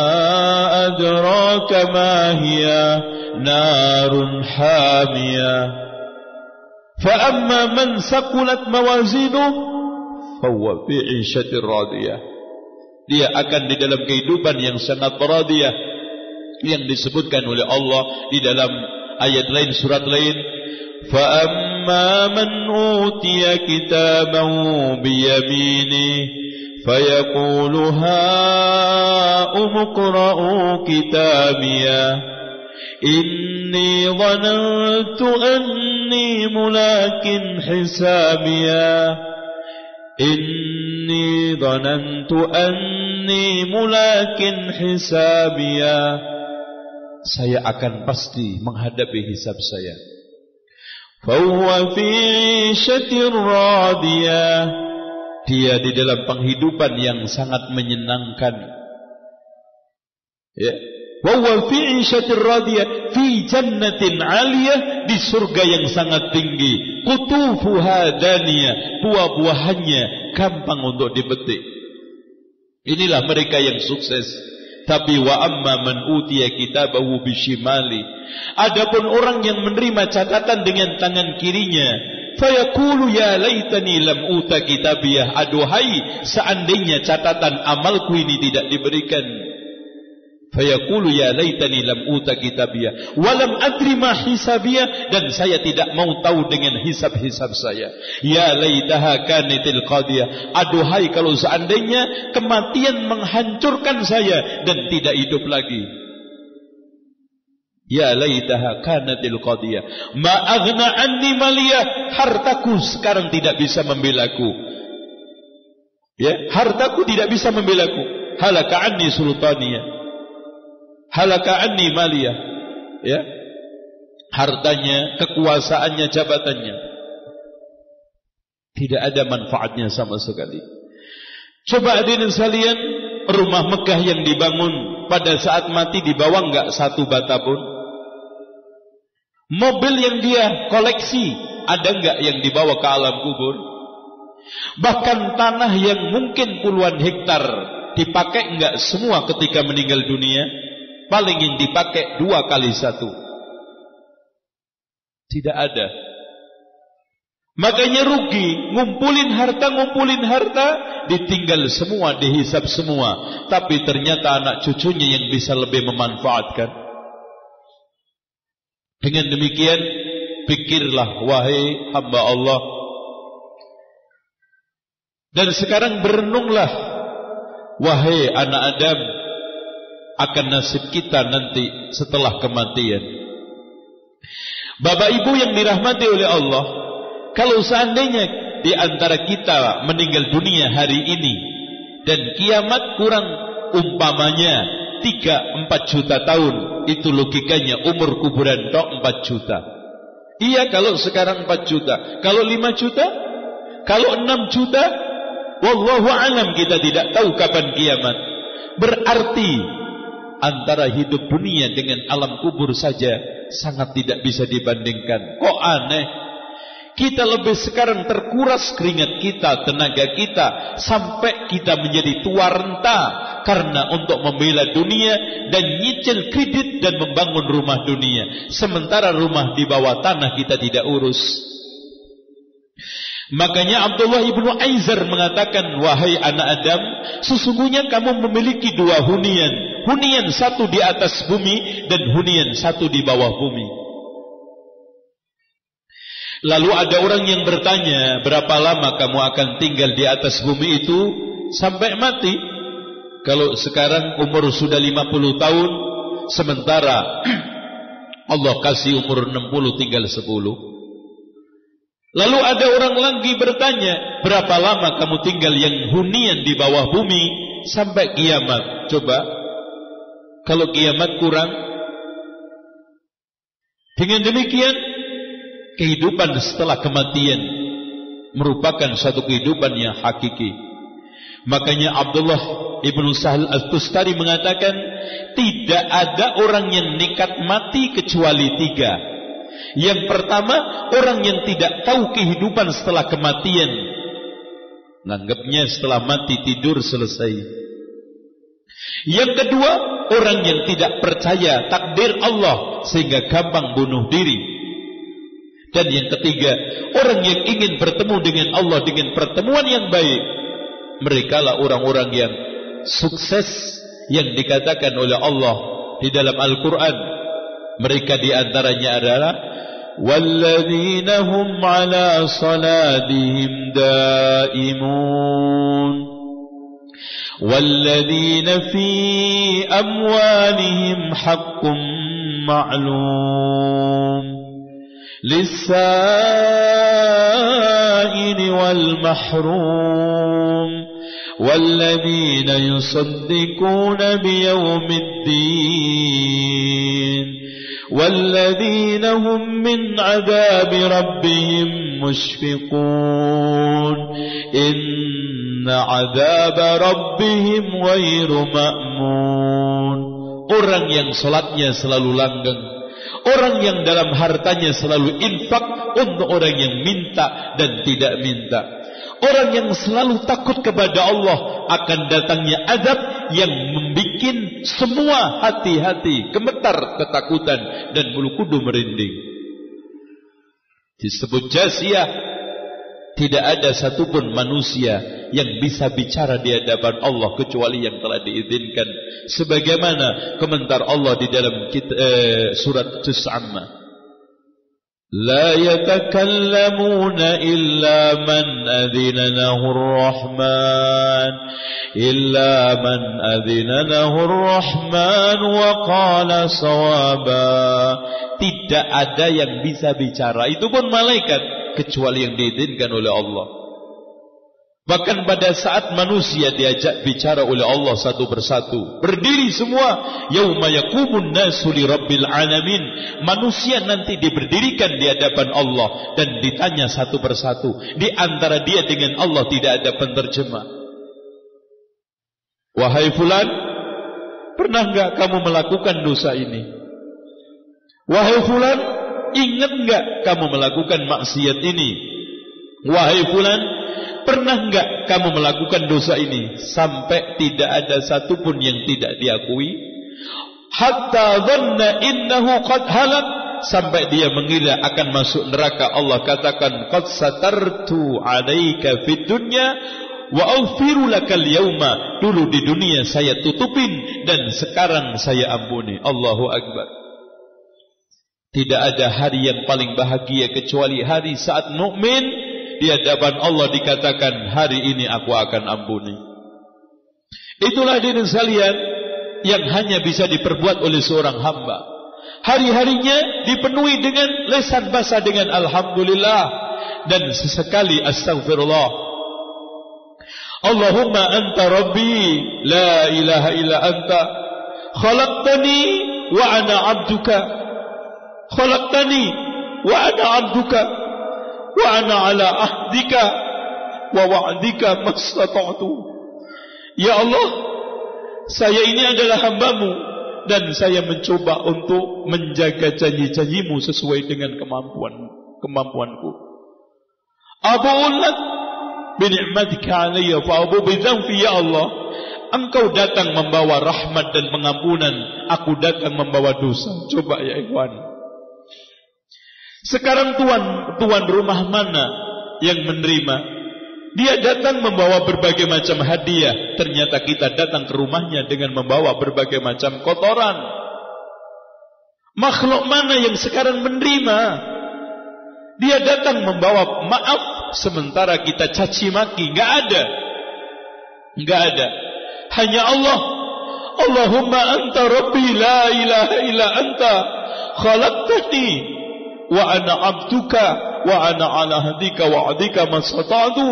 أَدْرَاكَ مَا هِيَ نَارٌ حَامِيَةٌ فَأَمَّا مَنْ ثَقُلَتْ مَوَازِينُهُ فَهُوَ فِي عِيشَةٍ رَاضِيَةٍ. Dia akan di dalam kehidupan yang sangat radiyah, yang disebutkan oleh Allah di dalam ayat lain, surat lain. فَأَمَّا مَنْ أُوتِيَ كِتَابَهُ بِيَمِينِهِ فَيَقُولُ هَاؤُمُ اقْرَءُوا كِتَابِيَهْ إِنِّي ظَنَنْتُ أَنِّي مُلَاقٍ حِسَابِيَهْ إِنِّي ظَنَنْتُ أَنِّي مُلَاقٍ حِسَابِيَهْ. Saya akan pasti menghadapi hisab saya. فَهُوَ فِي عِيشَةٍ رَاضِيَةٍ. Dia di dalam penghidupan yang sangat menyenangkan. Ya. وَهُوَ فِي عِيشَةٍ رَاضِيَةٍ فِي جَنَّةٍ عَالِيَةٍ. Di surga yang sangat tinggi. قُطُوفُهَا دَانِيَةٌ. Buah-buahannya gampang untuk dipetik. Inilah mereka yang sukses. Tapi wa amma man utiya kitabahu bishimali. Adapun orang yang menerima catatan dengan tangan kirinya, fayaqulu ya laitani lam uta kitabiyah. Aduhai seandainya catatan amalku ini tidak diberikan. Fayaqulu ya laitani lam uta kitabiyah wa lam adri ma hisabiyah. Dan saya tidak mau tahu dengan hisab-hisab saya. Ya laitaha kanatil qadiyah. Aduhai kalau seandainya kematian menghancurkan saya dan tidak hidup lagi. Ya laitaha kanatil qadiyah. Ma aghna anni maliyah. Hartaku sekarang tidak bisa membelaku. Ya, hartaku tidak bisa membelaku. Halaka anni sultaniyah. Halaka anni maliyah. Ya. Hartanya, kekuasaannya, jabatannya tidak ada manfaatnya sama sekali. Coba hadirin sekalian, rumah Mekah yang dibangun pada saat mati dibawa enggak satu bata pun? Mobil yang dia koleksi ada enggak yang dibawa ke alam kubur? Bahkan tanah yang mungkin puluhan hektar dipakai enggak semua ketika meninggal dunia? Paling yang dipakai 2 kali 1. Tidak ada. Makanya rugi, ngumpulin harta, ditinggal semua, dihisab semua. Tapi ternyata anak cucunya yang bisa lebih memanfaatkan. Dengan demikian, pikirlah wahai hamba Allah. Dan sekarang berenunglah wahai anak Adam akan nasib kita nanti setelah kematian. Bapak ibu yang dirahmati oleh Allah, kalau seandainya di antara kita meninggal dunia hari ini dan kiamat kurang umpamanya 3-4 juta tahun, itu logikanya umur kuburan tok 4 juta. Iya, kalau sekarang 4 juta, kalau 5 juta, kalau 6 juta, wallahu alam, kita tidak tahu kapan kiamat. Berarti antara hidup dunia dengan alam kubur saja sangat tidak bisa dibandingkan. Kok aneh? Kita lebih sekarang terkuras keringat kita, tenaga kita, sampai kita menjadi tua renta karena untuk membela dunia dan nyicil kredit dan membangun rumah dunia. Sementara rumah di bawah tanah kita tidak urus. Makanya Abdullah ibnu Aizar mengatakan, wahai anak Adam, sesungguhnya kamu memiliki 2 hunian. Hunian 1 di atas bumi dan hunian 1 di bawah bumi. Lalu ada orang yang bertanya, berapa lama kamu akan tinggal di atas bumi itu sampai mati? Kalau sekarang umur sudah 50 tahun, sementara Allah kasih umur 60 tinggal 10. Lalu ada orang lagi bertanya, berapa lama kamu tinggal yang hunian di bawah bumi sampai kiamat? Coba, kalau kiamat kurang. Dengan demikian, kehidupan setelah kematian merupakan suatu kehidupan yang hakiki. Makanya Abdullah ibnu Sahal al-Tustari mengatakan, tidak ada orang yang nekat mati kecuali 3. Yang pertama, orang yang tidak tahu kehidupan setelah kematian, nganggapnya setelah mati tidur selesai. Yang kedua, orang yang tidak percaya takdir Allah sehingga gampang bunuh diri. Dan yang ketiga, orang yang ingin bertemu dengan Allah dengan pertemuan yang baik. Mereka lah orang-orang yang sukses yang dikatakan oleh Allah di dalam Al-Quran. Mereka diantaranya adalah وَالَّذِينَ هُمْ عَلَى صَلَاتِهِمْ دَائِمُونَ وَالَّذِينَ فِي أَمْوَالِهِمْ حَقٌّ مَعْلُومٌ لِلسَّائِلِ وَالْمَحْرُومِ وَالَّذِينَ يُصَدِّقُونَ بِيَوْمِ الدِّينِ وَالَّذِينَ هُمْ مِنْ عَذَابِ رَبِّهِمْ مُشْفِقُونَ إِنَّ عَذَابَ رَبِّهِمْ غَيْرُ مَأْمُونَ. Orang yang salatnya selalu langgeng, orang yang dalam hartanya selalu infak untuk orang yang minta dan tidak minta, orang yang selalu takut kepada Allah akan datangnya azab yang membuat semua hati-hati gemetar ketakutan dan bulu kudu merinding. Disebut jasiyah. Tidak ada satupun manusia yang bisa bicara di hadapan Allah kecuali yang telah diizinkan, sebagaimana komentar Allah di dalam surat Juz Amma. La yatakallamuna illa man adhina lahur rahman illa man adhina lahur rahman wa qala sawaba. Tidak ada yang bisa bicara, itu pun malaikat, kecuali yang diizinkan oleh Allah. Bahkan pada saat manusia diajak bicara oleh Allah satu persatu, berdiri semua, yauma yaqumun nasu li rabbil alamin. Manusia nanti diberdirikan di hadapan Allah dan ditanya satu persatu. Di antara dia dengan Allah tidak ada penterjemah. Wahai fulan, pernah enggak kamu melakukan dosa ini? Wahai fulan, ingat enggak kamu melakukan maksiat ini? Wahai fulan, pernah enggak kamu melakukan dosa ini? Sampai tidak ada satupun yang tidak diakui. Hatta dhanna innahu qad halak, sampai dia mengira akan masuk neraka. Allah katakan, qad satartu alaika fid dunya wa aghfiru lakal yauma. Dulu di dunia saya tutupin dan sekarang saya ampuni. Allahu akbar. Tidak ada hari yang paling bahagia kecuali hari saat mukmin di hadapan Allah dikatakan, hari ini aku akan ampuni. Itulah hadirin sekalian yang hanya bisa diperbuat oleh seorang hamba. Hari-harinya dipenuhi dengan lesan basah dengan alhamdulillah dan sesekali astaghfirullah. Allahumma anta rabbi la ilaha illa anta khalaqtani wa ana abduka khalaqtani wa ana abduka wa ana ala ahdika wa wa'dika mastata'tu. Ya Allah, saya ini adalah hambamu dan saya mencoba untuk menjaga janji-janjimu sesuai dengan kemampuanku. Abu'u lak bi ni'matika alayya fa abu bi dhanbi. Ya Allah, Engkau datang membawa rahmat dan pengampunan, aku datang membawa dosa. Coba ya ikhwan, sekarang tuan rumah mana yang menerima? Dia datang membawa berbagai macam hadiah. Ternyata kita datang ke rumahnya dengan membawa berbagai macam kotoran. Makhluk mana yang sekarang menerima? Dia datang membawa maaf, sementara kita caci maki. Enggak ada. Hanya Allah. Allahumma anta rabbi la ilaha illa anta khalaqtani wa ana abduka wa ana ala hadika wa adika mastata'tu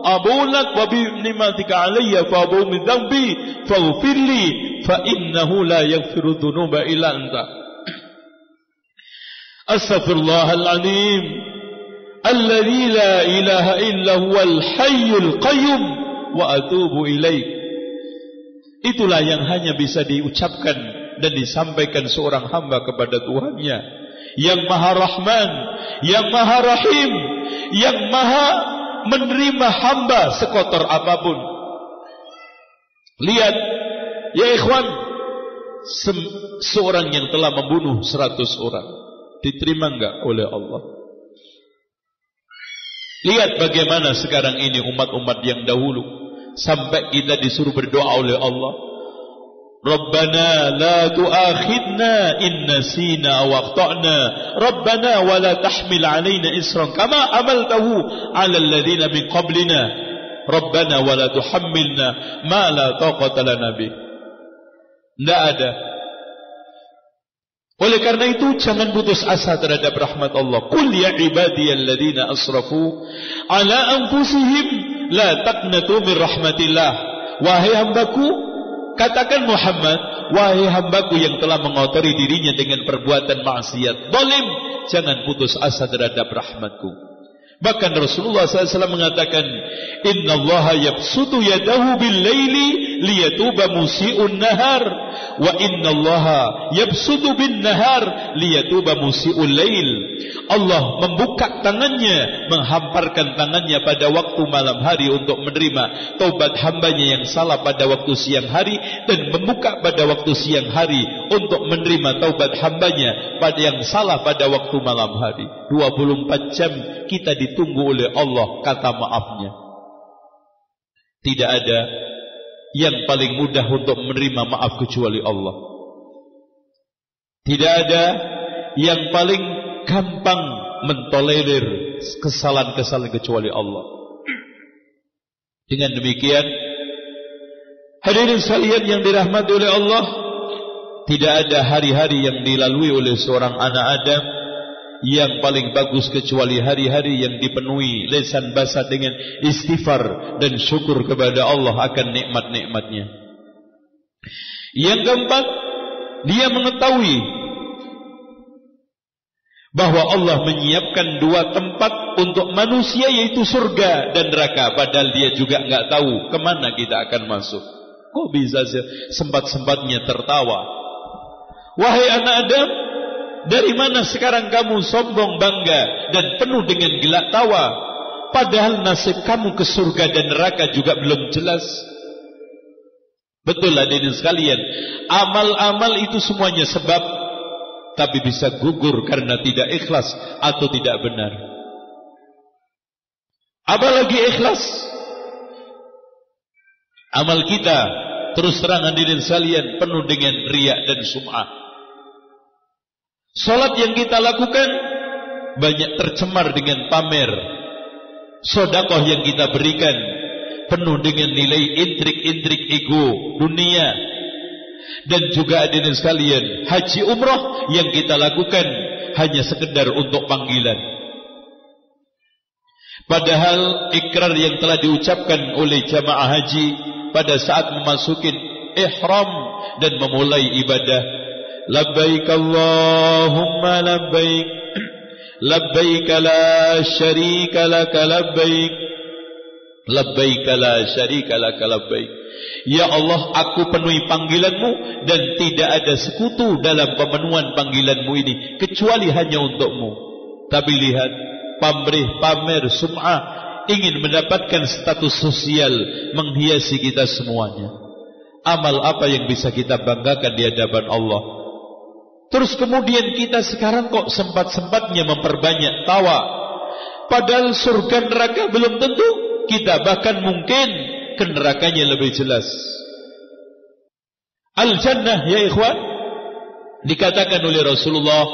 abulak wa bi ni'matika alayya fa abu min dhanbi faghfirli fa innahu la yaghfiru dhunuba illa anta. Astaghfirullahal azim alladzi la ilaha illa huwal hayyul qayyum wa atubu ilaih. Itulah yang hanya bisa diucapkan dan disampaikan seorang hamba kepada Tuhannya yang Maha Rahman, yang Maha Rahim, yang Maha menerima hamba sekotor apapun. Lihat ya ikhwan, seorang yang telah membunuh 100 orang diterima enggak oleh Allah? Lihat bagaimana sekarang ini umat-umat yang dahulu, sampai kita disuruh berdoa oleh Allah, Rabbana la tu'akhidna in nasina aw akhtana Rabbana wa la tahmil alaina isran kama amaltahu ala alladhina min qablina Rabbana wa la tuhammilna ma la taqata lana bih. Tidak ada. Oleh karena itu jangan putus asa terhadap rahmat Allah. Qul ya ibadiyalladzina asrafu ala anfusihim la taqnatu min rahmatillah. Wahai hambaku, katakan Muhammad, wahai hambaku yang telah mengotori dirinya dengan perbuatan maksiat, zalim, jangan putus asa terhadap rahmatku. Bahkan Rasulullah SAW mengatakan, Inna Allah yabsutu yadahu bil laili liyatuba musi'un nahar, wa inna Allah yabsutu bin nahar liyatuba musi'ul lail. Allah membuka tangannya, menghamparkan tangannya pada waktu malam hari untuk menerima taubat hambanya yang salah pada waktu siang hari, dan membuka pada waktu siang hari untuk menerima taubat hambanya pada yang salah pada waktu malam hari. 24 jam kita ditunggu oleh Allah kata maafnya. Tidak ada yang paling mudah untuk menerima maaf kecuali Allah. Tidak ada yang paling gampang mentolerir kesalahan-kesalahan kecuali Allah. Dengan demikian, hadirin sekalian yang dirahmati oleh Allah, tidak ada hari-hari yang dilalui oleh seorang anak Adam yang paling bagus kecuali hari-hari yang dipenuhi lisan basah dengan istighfar dan syukur kepada Allah akan nikmat-nikmatnya. Yang keempat, dia mengetahui bahwa Allah menyiapkan dua tempat untuk manusia, yaitu surga dan neraka. Padahal dia juga enggak tahu kemana kita akan masuk. Kok bisa sempat-sempatnya tertawa? Wahai anak Adam, dari mana sekarang kamu sombong bangga dan penuh dengan gelak tawa? Padahal nasib kamu ke surga dan neraka juga belum jelas. Betul hadirin sekalian, amal-amal itu semuanya sebab, tapi bisa gugur karena tidak ikhlas atau tidak benar. Apalagi ikhlas. Amal kita terus terang hadirin sekalian penuh dengan riya dan sum'ah. Salat yang kita lakukan banyak tercemar dengan pamer. Sedekah yang kita berikan penuh dengan nilai intrik-intrik ego dunia. Dan juga hadirin sekalian, haji umrah yang kita lakukan hanya sekedar untuk panggilan. Padahal ikrar yang telah diucapkan oleh jamaah haji pada saat memasuki ihram dan memulai ibadah, labbaik Allahumma labbaik, labbaik la syarika laka labbaik, labbaik la syarika laka labbaik. Ya Allah, aku penuhi panggilanmu dan tidak ada sekutu dalam pemenuhan panggilanmu ini kecuali hanya untukmu. Tapi lihat, pamrih, pamer, sum'ah, ingin mendapatkan status sosial menghiasi kita semuanya. Amal apa yang bisa kita banggakan di hadapan Allah? Terus kemudian kita sekarang kok sempat-sempatnya memperbanyak tawa, padahal surga neraka belum tentu. Kita bahkan mungkin ke nerakanya lebih jelas. Al-jannah ya ikhwan, dikatakan oleh Rasulullah,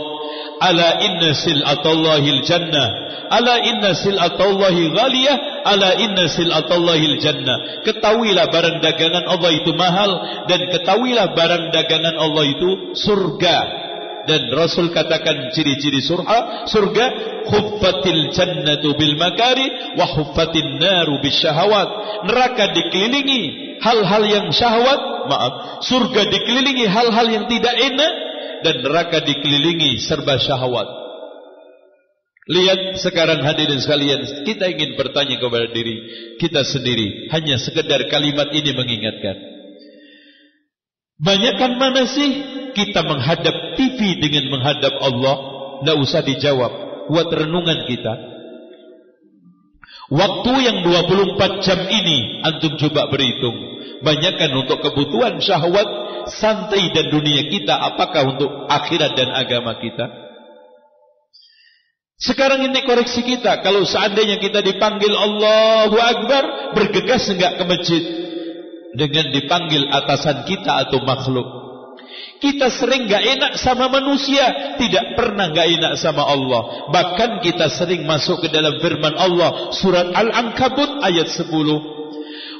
ala inna sil'atallahil jannah, ala inna sil'atallahi ghaliyah, ala inna sil'atallahil jannah. Ketahuilah barang dagangan Allah itu mahal, dan ketahuilah barang dagangan Allah itu surga. Dan Rasul katakan ciri-ciri surga, huffatil jannatu bil makari wa huffatin naru bis syahawat. Neraka dikelilingi hal-hal yang syahwat, surga dikelilingi hal-hal yang tidak enak, dan neraka dikelilingi serba syahwat. Lihat sekarang hadirin sekalian, kita ingin bertanya kepada diri kita sendiri, hanya sekedar kalimat ini mengingatkan. Banyakkan mana sih kita menghadap TV dengan menghadap Allah? Tidak usah dijawab, buat renungan kita. Waktu yang 24 jam ini antum coba berhitung, banyakkan untuk kebutuhan syahwat, santai dan dunia kita, apakah untuk akhirat dan agama kita? Sekarang ini koreksi kita, kalau seandainya kita dipanggil Allahu Akbar, bergegas enggak ke masjid dengan dipanggil atasan kita atau makhluk? Kita sering gak enak sama manusia, tidak pernah gak enak sama Allah. Bahkan kita sering masuk ke dalam firman Allah, surat Al-Ankabut ayat 10.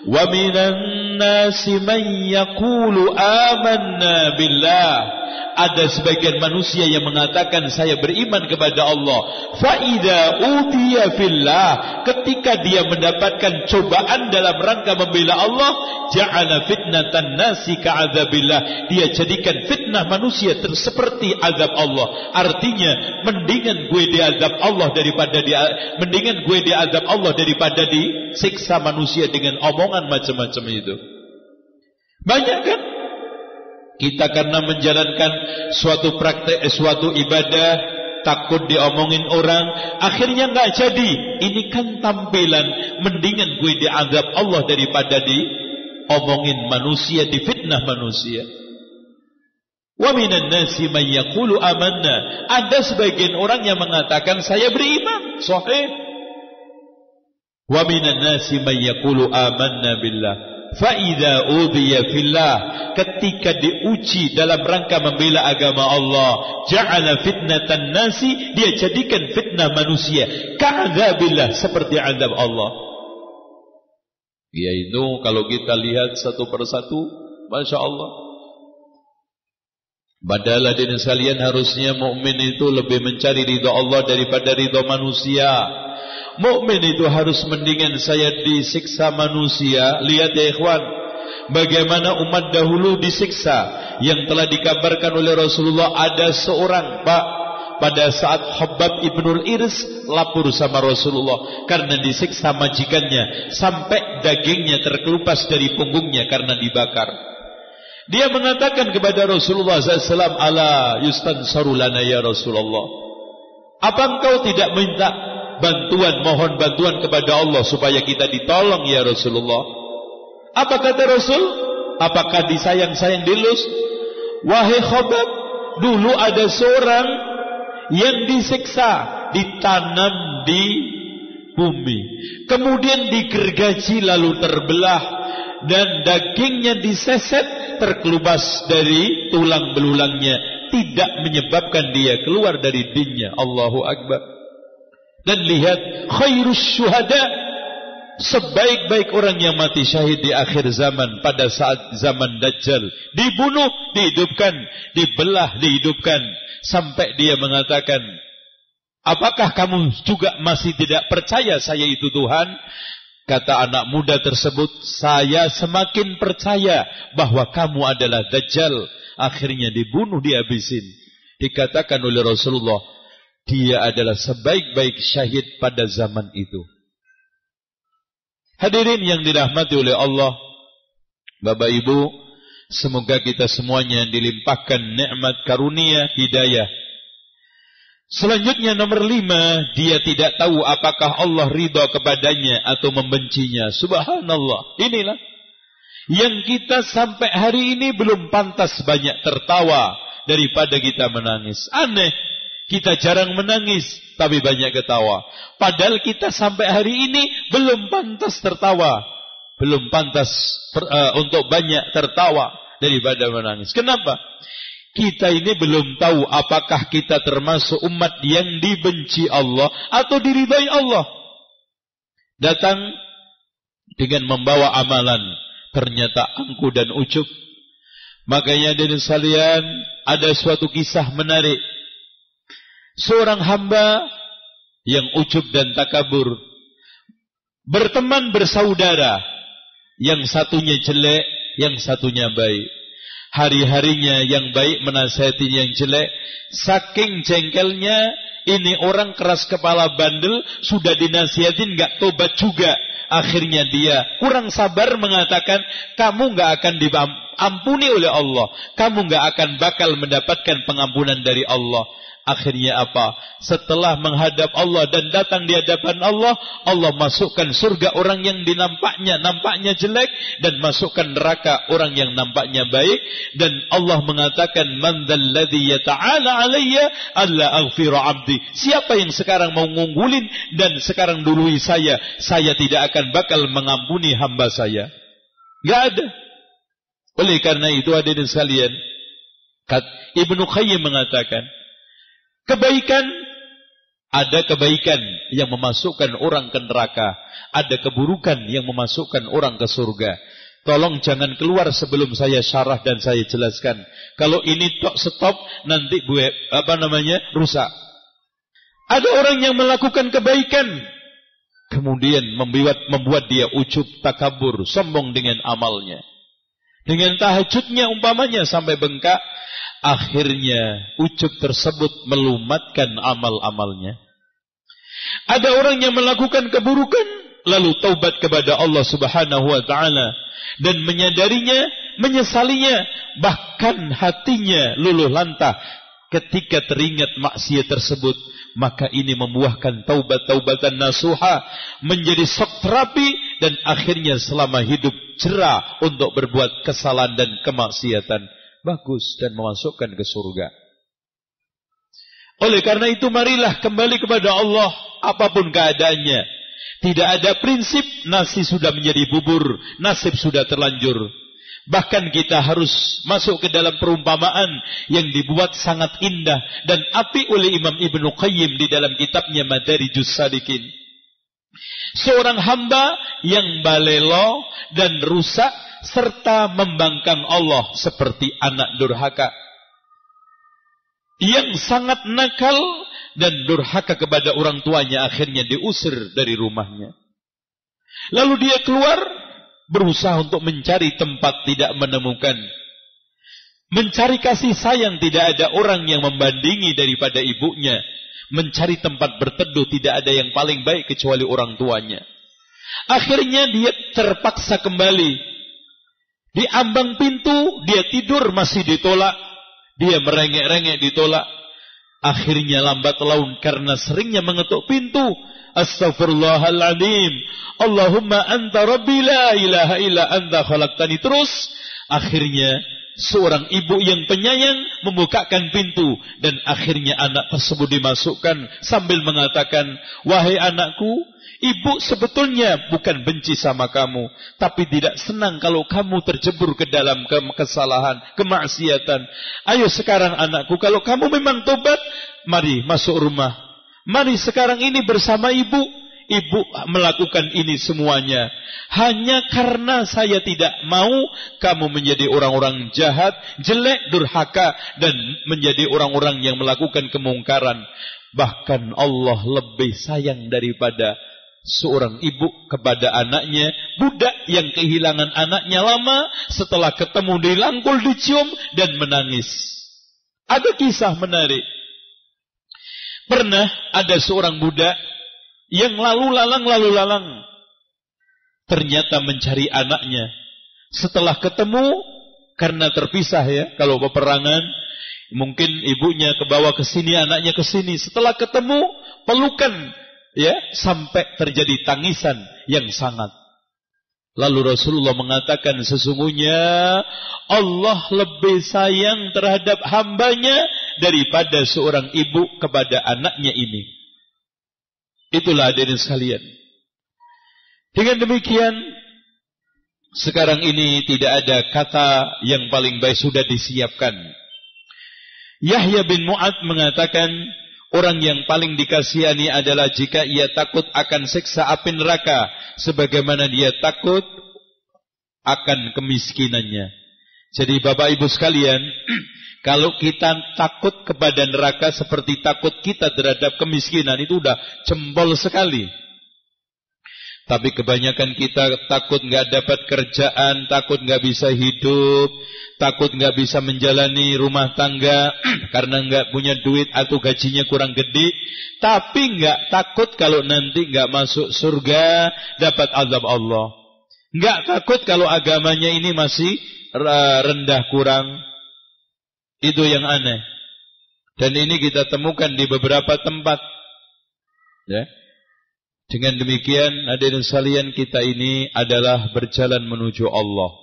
Wa minan nasi man yaqulu amanna billah. Ada sebagian manusia yang mengatakan saya beriman kepada Allah. Fa idza utiya fillah, ketika dia mendapatkan cobaan dalam rangka membela Allah, ja'ala fitnatan nasi ka'adzabillah, dia jadikan fitnah manusia seperti azab Allah. Artinya mendingan gue diazab Allah daripada disiksa manusia dengan omongan macam-macam itu. Banyak kan? Kita karena menjalankan suatu praktek, suatu ibadah, takut diomongin orang, akhirnya enggak jadi. Ini kan tampilan, mendingan gue diazab Allah daripada diomongin manusia, difitnah manusia. Wa minan nasi man yaqulu amanna. Ada sebagian orang yang mengatakan saya beriman, sahih. Wa minan nasi man yaqulu amanna billah. fa idza udhiya fillah, ketika diuji dalam rangka membela agama Allah, ja'ala fitnatan nasi, dia jadikan fitnah manusia ka'adzabillah, seperti azab Allah. Yaitu kalau kita lihat satu persatu, Masya Allah, padahal hadirin sekalian, harusnya mukmin itu lebih mencari ridha Allah daripada ridha manusia. Mukmin itu harus mendingan saya disiksa manusia. Lihat ya ikhwan, bagaimana umat dahulu disiksa. Yang telah dikabarkan oleh Rasulullah, ada seorang Pak, pada saat Khabbab ibnul Irs lapor sama Rasulullah karena disiksa majikannya sampai dagingnya terkelupas dari punggungnya karena dibakar. Dia mengatakan kepada Rasulullah SAW, ala yustansaru lana ya Rasulullah, apa engkau tidak minta bantuan, mohon bantuan kepada Allah supaya kita ditolong ya Rasulullah? Apa kata Rasul? Apakah disayang-sayang dilus? Wahai Khabbab, dulu ada seorang yang disiksa, ditanam di bumi, kemudian digergaji lalu terbelah, dan dagingnya diseset terkelupas dari tulang belulangnya, tidak menyebabkan dia keluar dari dinnya. Allahu Akbar. Dan lihat, khairus syuhada, sebaik-baik orang yang mati syahid di akhir zaman, pada saat zaman Dajjal, dibunuh, dihidupkan, dibelah, dihidupkan, sampai dia mengatakan, apakah kamu juga masih tidak percaya saya itu Tuhan? Kata anak muda tersebut, saya semakin percaya bahwa kamu adalah Dajjal. Akhirnya dibunuh, dihabisin. Dikatakan oleh Rasulullah, dia adalah sebaik-baik syahid pada zaman itu. Hadirin yang dirahmati oleh Allah, Bapak Ibu, semoga kita semuanya dilimpahkan nikmat karunia hidayah. Selanjutnya nomor 5, dia tidak tahu apakah Allah ridha kepadanya atau membencinya. Subhanallah. Inilah yang kita sampai hari ini belum pantas banyak tertawa daripada kita menangis. Aneh, kita jarang menangis tapi banyak ketawa. Padahal kita sampai hari ini belum pantas tertawa, belum pantas untuk banyak tertawa daripada menangis. Kenapa? Kita ini belum tahu apakah kita termasuk umat yang dibenci Allah atau diridai Allah. Datang dengan membawa amalan, ternyata angku dan ucup. Makanya dari sekalian, ada suatu kisah menarik. Seorang hamba yang ucup dan takabur berteman bersaudara, yang satunya jelek, yang satunya baik. Hari-harinya yang baik menasihati yang jelek. Saking jengkelnya, ini orang keras kepala bandel, sudah dinasihatin gak tobat juga. Akhirnya dia kurang sabar mengatakan, kamu gak akan diampuni oleh Allah, kamu gak akan bakal mendapatkan pengampunan dari Allah. Akhirnya apa? Setelah menghadap Allah dan datang di hadapan Allah, Allah masukkan surga orang yang nampaknya jelek, dan masukkan neraka orang yang nampaknya baik. Dan Allah mengatakan, man dzalladzi yata'ala alayya alla aghfira 'abdi. Siapa yang sekarang mau ngunggulin dan sekarang dului saya tidak akan bakal mengampuni hamba saya. Enggak ada. Oleh karena itu hadirin sekalian, Ibnu Qayyim mengatakan, ada kebaikan yang memasukkan orang ke neraka, ada keburukan yang memasukkan orang ke surga. Tolong jangan keluar sebelum saya syarah dan saya jelaskan. Kalau ini stop nanti rusak. Ada orang yang melakukan kebaikan, kemudian membuat dia ujub, takabur, sombong dengan amalnya. Dengan tahajudnya umpamanya sampai bengkak, akhirnya ujub tersebut melumatkan amal-amalnya. Ada orang yang melakukan keburukan, lalu taubat kepada Allah Subhanahu wa ta'ala, dan menyadarinya, menyesalinya, bahkan hatinya luluh lantah ketika teringat maksiat tersebut. Maka ini membuahkan taubat-taubatan nasuha, menjadi shock terapi, dan akhirnya selama hidup jera untuk berbuat kesalahan dan kemaksiatan. Bagus, dan memasukkan ke surga. Oleh karena itu marilah kembali kepada Allah apapun keadaannya. Tidak ada prinsip nasi sudah menjadi bubur, nasib sudah terlanjur. Bahkan kita harus masuk ke dalam perumpamaan yang dibuat sangat indah dan apik oleh Imam Ibnu Qayyim di dalam kitabnya Madarijus Salikin. Seorang hamba yang balelo dan rusak serta membangkang Allah seperti anak durhaka yang sangat nakal dan durhaka kepada orang tuanya, akhirnya diusir dari rumahnya. Lalu dia keluar berusaha untuk mencari tempat, tidak menemukan. Mencari kasih sayang, tidak ada orang yang membandingi daripada ibunya. Mencari tempat berteduh, tidak ada yang paling baik kecuali orang tuanya. Akhirnya dia terpaksa kembali. Di ambang pintu, dia tidur masih ditolak. Dia merengek-rengek ditolak. Akhirnya lambat laun karena seringnya mengetuk pintu. Astaghfirullahaladzim. Allahumma anta rabbi la ilaha illa anta khalaqtani. Terus akhirnya seorang ibu yang penyayang membukakan pintu dan akhirnya anak tersebut dimasukkan sambil mengatakan, wahai anakku, ibu sebetulnya bukan benci sama kamu, tapi tidak senang kalau kamu terjebur ke dalam kesalahan, kemaksiatan. Ayo sekarang anakku, kalau kamu memang tobat, mari masuk rumah. Mari sekarang ini bersama ibu. Ibu melakukan ini semuanya hanya karena saya tidak mau kamu menjadi orang-orang jahat, jelek, durhaka, dan menjadi orang-orang yang melakukan kemungkaran. Bahkan Allah lebih sayang daripada seorang ibu kepada anaknya. Budak yang kehilangan anaknya lama, setelah ketemu dirangkul, dicium, dan menangis. Ada kisah menarik. Pernah ada seorang budak yang lalu lalang ternyata mencari anaknya. Setelah ketemu, karena terpisah ya, kalau peperangan mungkin ibunya kebawa ke sini, anaknya ke sini. Setelah ketemu, pelukan ya, sampai terjadi tangisan yang sangat. Lalu Rasulullah mengatakan, sesungguhnya Allah lebih sayang terhadap hambanya daripada seorang ibu kepada anaknya ini. Itulah hadirin sekalian. Dengan demikian, sekarang ini tidak ada kata yang paling baik, sudah disiapkan. Yahya bin Mu'ad mengatakan, orang yang paling dikasihani adalah jika ia takut akan siksa api neraka, sebagaimana dia takut akan kemiskinannya. Jadi Bapak Ibu sekalian, kalau kita takut kepada neraka seperti takut kita terhadap kemiskinan, itu udah jempol sekali. Tapi kebanyakan kita takut nggak dapat kerjaan, takut nggak bisa hidup, takut nggak bisa menjalani rumah tangga karena nggak punya duit atau gajinya kurang gede. Tapi nggak takut kalau nanti nggak masuk surga, dapat azab Allah. Nggak takut kalau agamanya ini masih rendah, kurang. Itu yang aneh. Dan ini kita temukan di beberapa tempat. Ya. Dengan demikian, hadirin sekalian, kita ini adalah berjalan menuju Allah.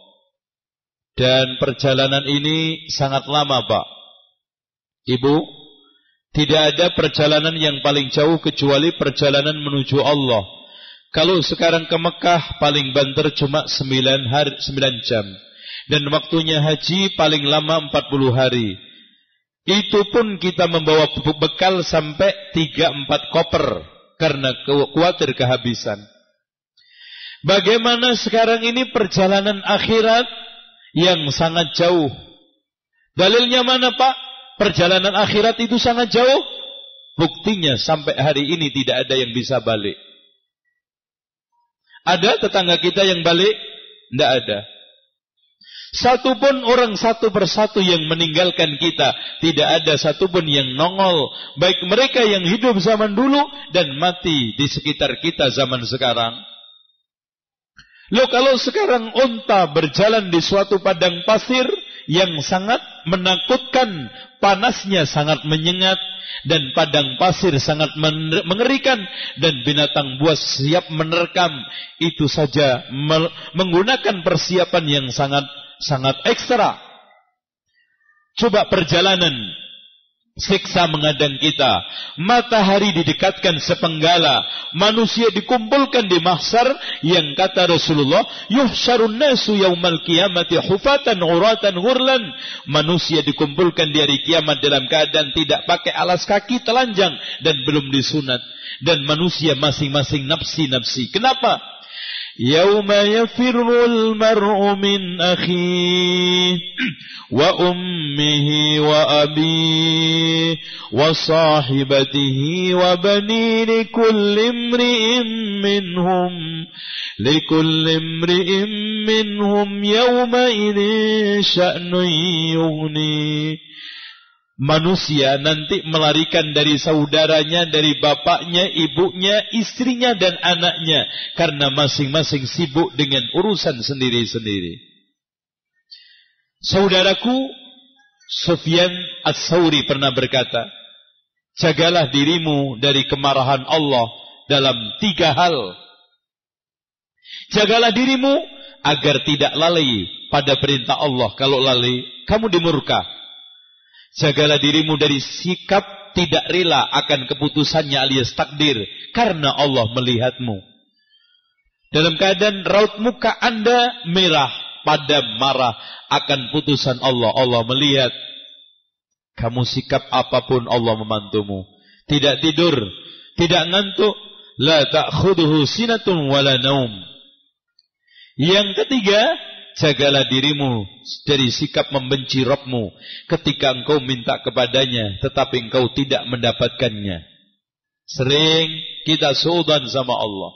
Dan perjalanan ini sangat lama, Pak. Ibu, tidak ada perjalanan yang paling jauh kecuali perjalanan menuju Allah. Kalau sekarang ke Mekah paling banter cuma 9 jam. Dan waktunya haji paling lama 40 hari. Itu pun kita membawa bekal sampai 3-4 koper. Karena khawatir kehabisan. Bagaimana sekarang ini perjalanan akhirat yang sangat jauh. Dalilnya mana Pak? Perjalanan akhirat itu sangat jauh. Buktinya sampai hari ini tidak ada yang bisa balik. Ada tetangga kita yang balik? Tidak ada. Satupun orang satu persatu yang meninggalkan kita. Tidak ada satupun yang nongol. Baik mereka yang hidup zaman dulu dan mati di sekitar kita zaman sekarang. Loh, kalau sekarang unta berjalan di suatu padang pasir yang sangat menakutkan, panasnya sangat menyengat, dan padang pasir sangat mengerikan, dan binatang buas siap menerkam, itu saja menggunakan persiapan yang sangat ekstra. Coba perjalanan Siksa menghadang kita, matahari didekatkan sepenggala, manusia dikumpulkan di mahsyar yang kata Rasulullah, yuhsyarun nasu yaumal qiyamati hufatan uratan ghurlan. Manusia dikumpulkan di hari kiamat dalam keadaan tidak pakai alas kaki, telanjang dan belum disunat. Dan manusia masing-masing nafsi-nafsi. Kenapa? Yauma yafirrul mar'u min akhihi wa ummihi wa abihi wa sahibatihi wa bani likulli imri'in minhum yawma idzin sya'nun yughni. Manusia nanti melarikan dari saudaranya, dari bapaknya, ibunya, istrinya dan anaknya, karena masing-masing sibuk dengan urusan sendiri-sendiri. Saudaraku, Sufyan Ats-Tsauri pernah berkata, jagalah dirimu dari kemarahan Allah dalam 3 hal. Jagalah dirimu agar tidak lalai pada perintah Allah. Kalau lalai, kamu dimurka. Jagalah dirimu dari sikap tidak rela akan keputusannya alias takdir, karena Allah melihatmu. Dalam keadaan raut muka Anda merah, padam, marah akan putusan Allah. Allah melihat. Kamu sikap apapun Allah membantumu. Tidak tidur, tidak ngantuk. La ta'khuduhu sinatun wala naum. Yang ketiga, jagalah dirimu dari sikap membenci Rabbmu ketika engkau minta kepadanya tetapi engkau tidak mendapatkannya. Sering kita suudzon sama Allah.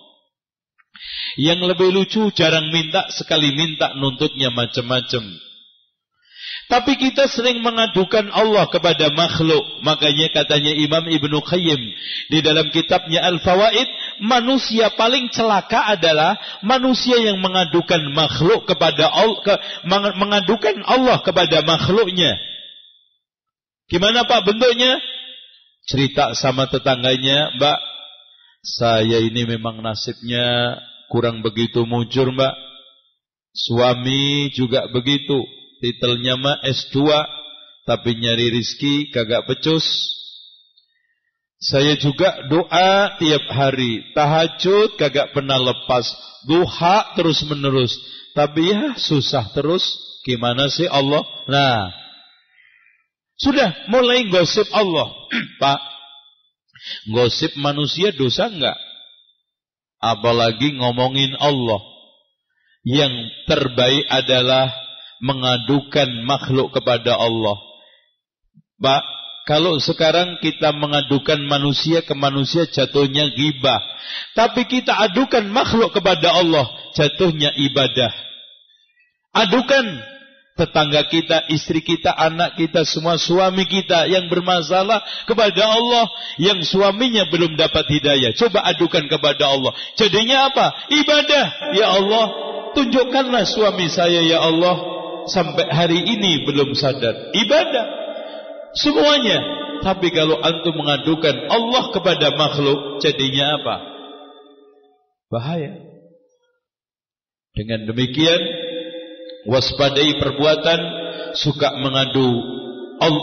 Yang lebih lucu, jarang minta, sekali minta nuntutnya macam-macam. Tapi kita sering mengadukan Allah kepada makhluk. Makanya katanya Imam Ibnu Qayyim di dalam kitabnya Al-Fawaid, manusia paling celaka adalah manusia yang mengadukan makhluk kepada Allah, mengadukan Allah kepada makhluknya. Gimana Pak bentuknya? Cerita sama tetangganya, Mbak, saya ini memang nasibnya kurang begitu mujur, Mbak. Suami juga begitu. Titelnya mah S2, tapi nyari rizki kagak pecus. Saya juga doa tiap hari, tahajud kagak pernah lepas, duha terus menerus. Tapi ya susah terus. Gimana sih Allah? Nah, sudah mulai gosip Allah. Pak, gosip manusia dosa enggak? Apalagi ngomongin Allah. Yang terbaik adalah mengadukan makhluk kepada Allah. Pak, kalau sekarang kita mengadukan manusia ke manusia, jatuhnya ghibah. Tapi kita adukan makhluk kepada Allah, jatuhnya ibadah. Adukan tetangga kita, istri kita, anak kita, semua suami kita yang bermasalah kepada Allah, yang suaminya belum dapat hidayah. Coba adukan kepada Allah. Jadinya apa? Ibadah. Ya Allah, tunjukkanlah suami saya, ya Allah. Sampai hari ini belum sadar. Ibadah semuanya. Tapi kalau antum mengadukan Allah kepada makhluk, jadinya apa? Bahaya. Dengan demikian, waspadai perbuatan suka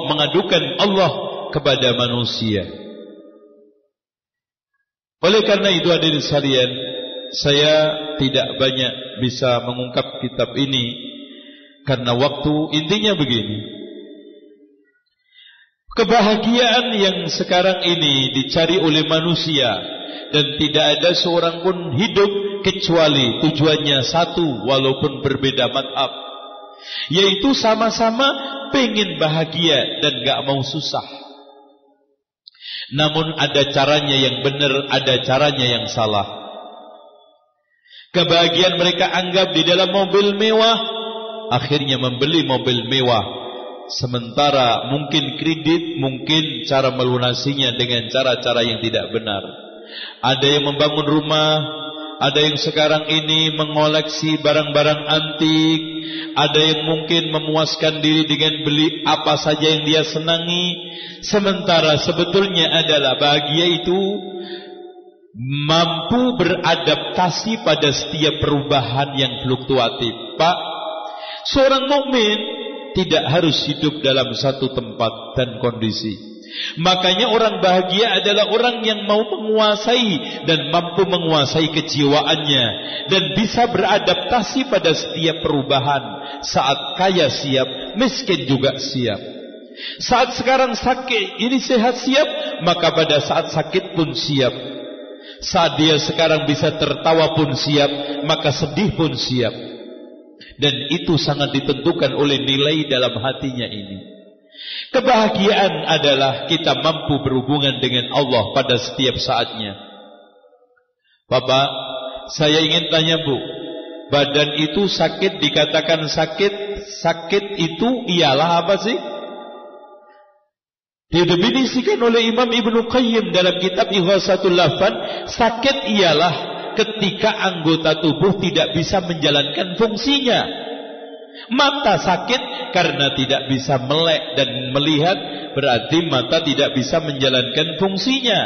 mengadukan Allah kepada manusia. Oleh karena itu hadirin sekalian, saya tidak banyak bisa mengungkap kitab ini karena waktu. Intinya begini, kebahagiaan yang sekarang ini dicari oleh manusia, dan tidak ada seorang pun hidup kecuali tujuannya satu, walaupun berbeda madhab, yaitu sama-sama pengen bahagia dan gak mau susah. Namun ada caranya yang benar, ada caranya yang salah. Kebahagiaan mereka anggap di dalam mobil mewah, akhirnya membeli mobil mewah. Sementara mungkin kredit, mungkin cara melunasinya dengan cara-cara yang tidak benar. Ada yang membangun rumah, ada yang sekarang ini mengoleksi barang-barang antik, ada yang mungkin memuaskan diri dengan beli apa saja yang dia senangi. Sementara sebetulnya adalah bahagia itu mampu beradaptasi pada setiap perubahan yang fluktuatif. Pak, seorang mukmin tidak harus hidup dalam satu tempat dan kondisi. Makanya orang bahagia adalah orang yang mau menguasai dan mampu menguasai kejiwaannya dan bisa beradaptasi pada setiap perubahan. Saat kaya siap, miskin juga siap. Saat sekarang sakit, ini sehat siap, maka pada saat sakit pun siap. Saat dia sekarang bisa tertawa pun siap, maka sedih pun siap. Dan itu sangat ditentukan oleh nilai dalam hatinya ini. Kebahagiaan adalah kita mampu berhubungan dengan Allah pada setiap saatnya. Bapak, saya ingin tanya Bu, badan itu sakit dikatakan sakit, sakit itu ialah apa sih? Didefinisikan oleh Imam Ibnu Qayyim dalam kitab Ighasatul Lahfan, sakit ialah ketika anggota tubuh tidak bisa menjalankan fungsinya. Mata sakit karena tidak bisa melek dan melihat, berarti mata tidak bisa menjalankan fungsinya.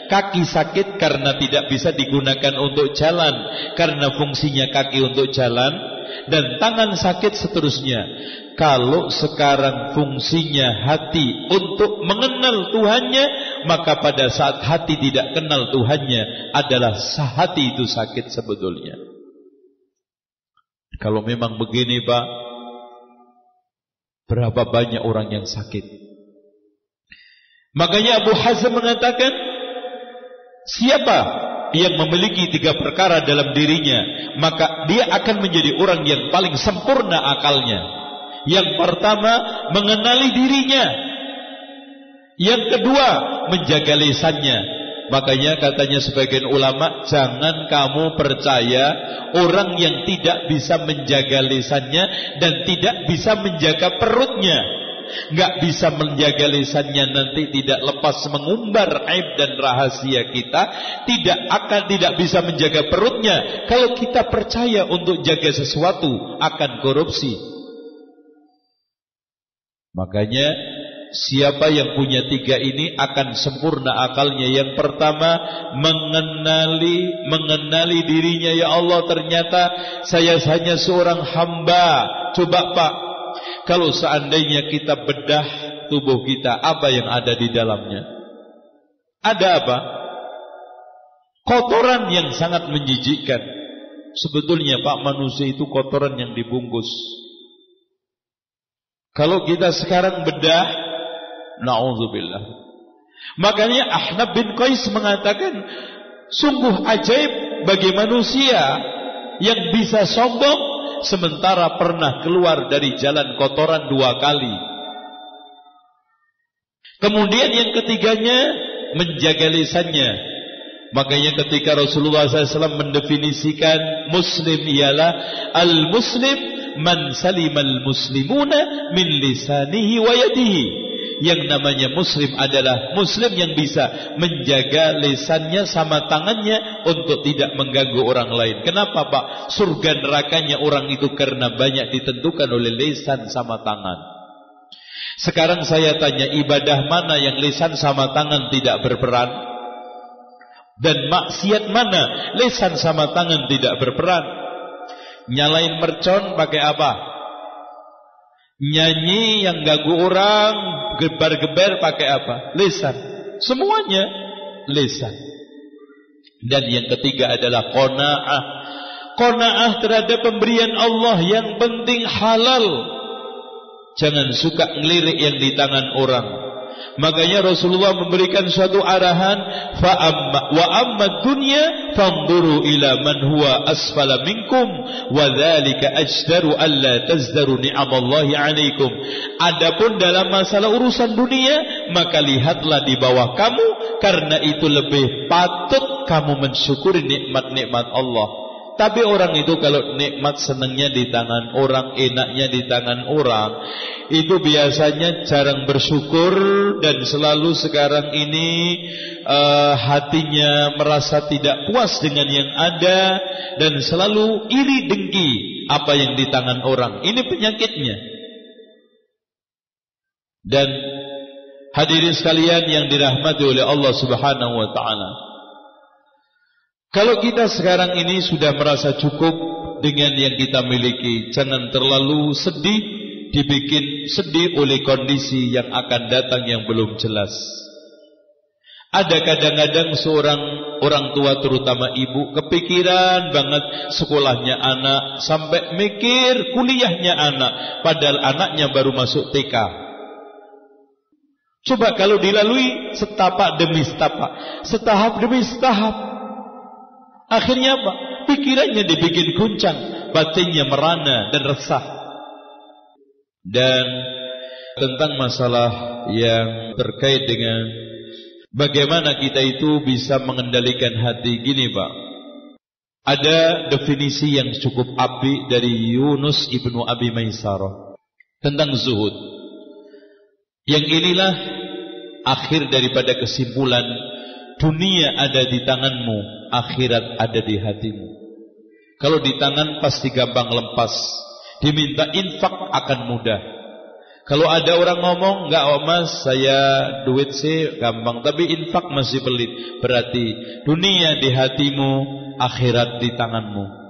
Kaki sakit karena tidak bisa digunakan untuk jalan, karena fungsinya kaki untuk jalan. Dan tangan sakit seterusnya. Kalau sekarang fungsinya hati untuk mengenal Tuhannya, maka pada saat hati tidak kenal Tuhannya adalah hati itu sakit sebetulnya. Kalau memang begini Pak, berapa banyak orang yang sakit. Makanya Abu Hazm mengatakan, siapa yang memiliki 3 perkara dalam dirinya, maka dia akan menjadi orang yang paling sempurna akalnya. Yang pertama, mengenali dirinya. Yang kedua, menjaga lisannya. Makanya katanya sebagian ulama, jangan kamu percaya orang yang tidak bisa menjaga lisannya dan tidak bisa menjaga perutnya. Gak bisa menjaga lisannya, nanti tidak lepas mengumbar aib dan rahasia kita. Tidak bisa menjaga perutnya. Kalau kita percaya untuk jaga sesuatu akan korupsi. Makanya siapa yang punya 3 ini akan sempurna akalnya. Yang pertama, mengenali dirinya. Ya Allah, ternyata saya hanya seorang hamba. Coba Pak, kalau seandainya kita bedah tubuh kita, apa yang ada di dalamnya? Ada apa? Kotoran yang sangat menjijikkan. Sebetulnya Pak, manusia itu kotoran yang dibungkus. Kalau kita sekarang bedah, na'udzubillah. Makanya Ahnaf bin Qais mengatakan, sungguh ajaib bagi manusia yang bisa sombong sementara pernah keluar dari jalan kotoran 2 kali. Kemudian yang ketiganya, menjaga lisannya. Makanya ketika Rasulullah SAW mendefinisikan Muslim ialah al-Muslim man salimal muslimuna min lisanihi wa yadihi. Yang namanya muslim adalah muslim yang bisa menjaga lisannya sama tangannya untuk tidak mengganggu orang lain. Kenapa Pak? Surga nerakanya orang itu karena banyak ditentukan oleh lisan sama tangan. Sekarang saya tanya, ibadah mana yang lisan sama tangan tidak berperan? Dan maksiat mana lisan sama tangan tidak berperan? Nyalain mercon pakai apa? Nyanyi yang ganggu orang, gebar-gebar pakai apa? Lisan. Semuanya lisan. Dan yang ketiga adalah qanaah. Qanaah terhadap pemberian Allah, yang penting halal. Jangan suka ngelirik yang di tangan orang. Makanya Rasulullah memberikan suatu arahan, wa amma dunya fanzuru ila man huwa asfala minkum wa dzalika ajdaru alla tazdaru ni'amallahi 'alaikum. Adapun dalam masalah urusan dunia, maka lihatlah di bawah kamu, karena itu lebih patut kamu mensyukuri nikmat-nikmat Allah. Tapi orang itu kalau nikmat senangnya di tangan orang, enaknya di tangan orang, itu biasanya jarang bersyukur dan selalu sekarang ini hatinya merasa tidak puas dengan yang ada dan selalu iri dengki apa yang di tangan orang. Ini penyakitnya. Dan hadirin sekalian yang dirahmati oleh Allah Subhanahu wa taala, kalau kita sekarang ini sudah merasa cukup dengan yang kita miliki, jangan terlalu sedih dibikin sedih oleh kondisi yang akan datang yang belum jelas. Ada kadang-kadang seorang orang tua, terutama ibu, kepikiran banget sekolahnya anak, sampai mikir kuliahnya anak, padahal anaknya baru masuk TK. Coba kalau dilalui setapak demi setapak, setahap demi setahap, akhirnya apa? Pikirannya dibikin guncang, batinnya merana dan resah. Dan tentang masalah yang terkait dengan bagaimana kita itu bisa mengendalikan hati, gini Pak. Ada definisi yang cukup apik dari Yunus ibnu Abi Maisarah tentang zuhud. Yang inilah akhir daripada kesimpulan, dunia ada di tanganmu, akhirat ada di hatimu. Kalau di tangan pasti gampang lepas, diminta infak akan mudah. Kalau ada orang ngomong, enggak mas, saya duit sih gampang, tapi infak masih pelit. Berarti dunia di hatimu, akhirat di tanganmu.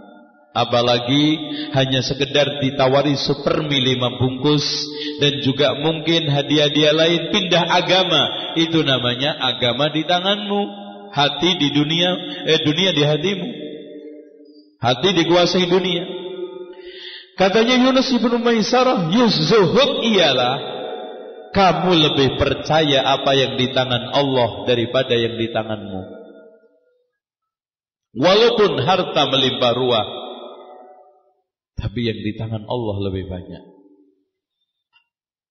Apalagi hanya sekedar ditawari supermi 5 bungkus, dan juga mungkin hadiah-hadiah lain, pindah agama. Itu namanya agama di tanganmu, hati di dunia, dunia di hatimu. Hati dikuasai dunia. Katanya Yunus ibnu Maisarah, zuhud ialah kamu lebih percaya apa yang di tangan Allah daripada yang di tanganmu. Walaupun harta melimpah ruah, tapi yang di tangan Allah lebih banyak.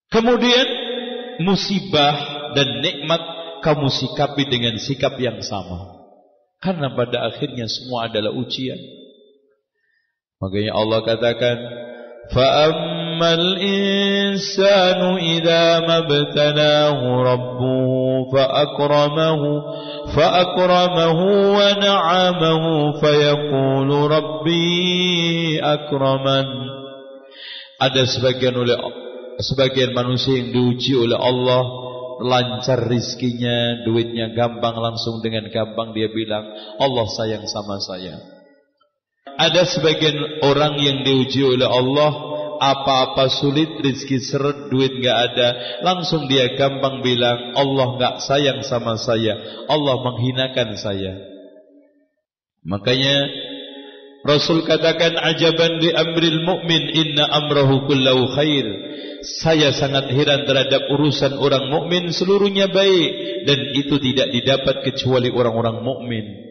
Kemudian musibah dan nikmat kamu sikapi dengan sikap yang sama, karena pada akhirnya semua adalah ujian. Makanya Allah katakan, فَأَمَّا الْإِنسَانُ إِذَا مَبْتَلَاهُ رَبُّهُ فَأَكْرَمَهُ وَنَعَمَهُ فَيَقُولُ رَبِّي أَكْرَمَنِ. Ada sebagian manusia yang diuji oleh Allah, lancar rizkinya, duitnya gampang, langsung dengan gampang dia bilang, Allah sayang sama saya. Ada sebagian orang yang diuji oleh Allah, apa-apa sulit, rezeki seret, duit gak ada, langsung dia gampang bilang, Allah gak sayang sama saya, Allah menghinakan saya. Makanya Rasul katakan, ajaban li amril mu'min, inna amrahu kullahu khair. Saya sangat heran terhadap urusan orang mukmin, seluruhnya baik, dan itu tidak didapat kecuali orang-orang mukmin.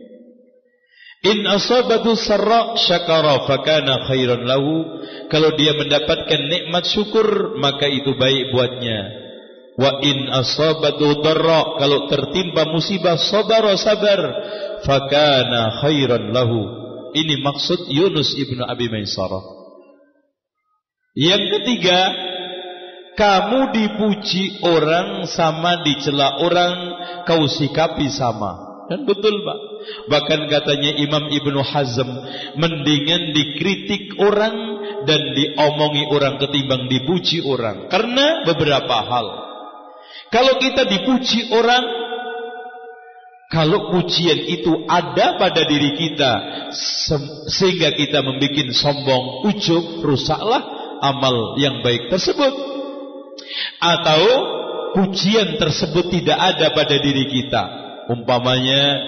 In asabatu sarra syakara fakana khairan lahu. Kalau dia mendapatkan nikmat syukur, maka itu baik buatnya. Wa in asabatu darra, kalau tertimpa musibah sabara sabar, fakana khairan lahu. Ini maksud Yunus ibnu Abi Maisarah. Yang ketiga, kamu dipuji orang sama dicela orang, kau sikapi sama. Dan betul Pak. Bahkan katanya Imam Ibnu Hazm, mendingan dikritik orang dan diomongi orang ketimbang dipuji orang. Karena beberapa hal. Kalau kita dipuji orang, kalau pujian itu ada pada diri kita sehingga kita membuat sombong, ujub, rusaklah amal yang baik tersebut. Atau pujian tersebut tidak ada pada diri kita. Umpamanya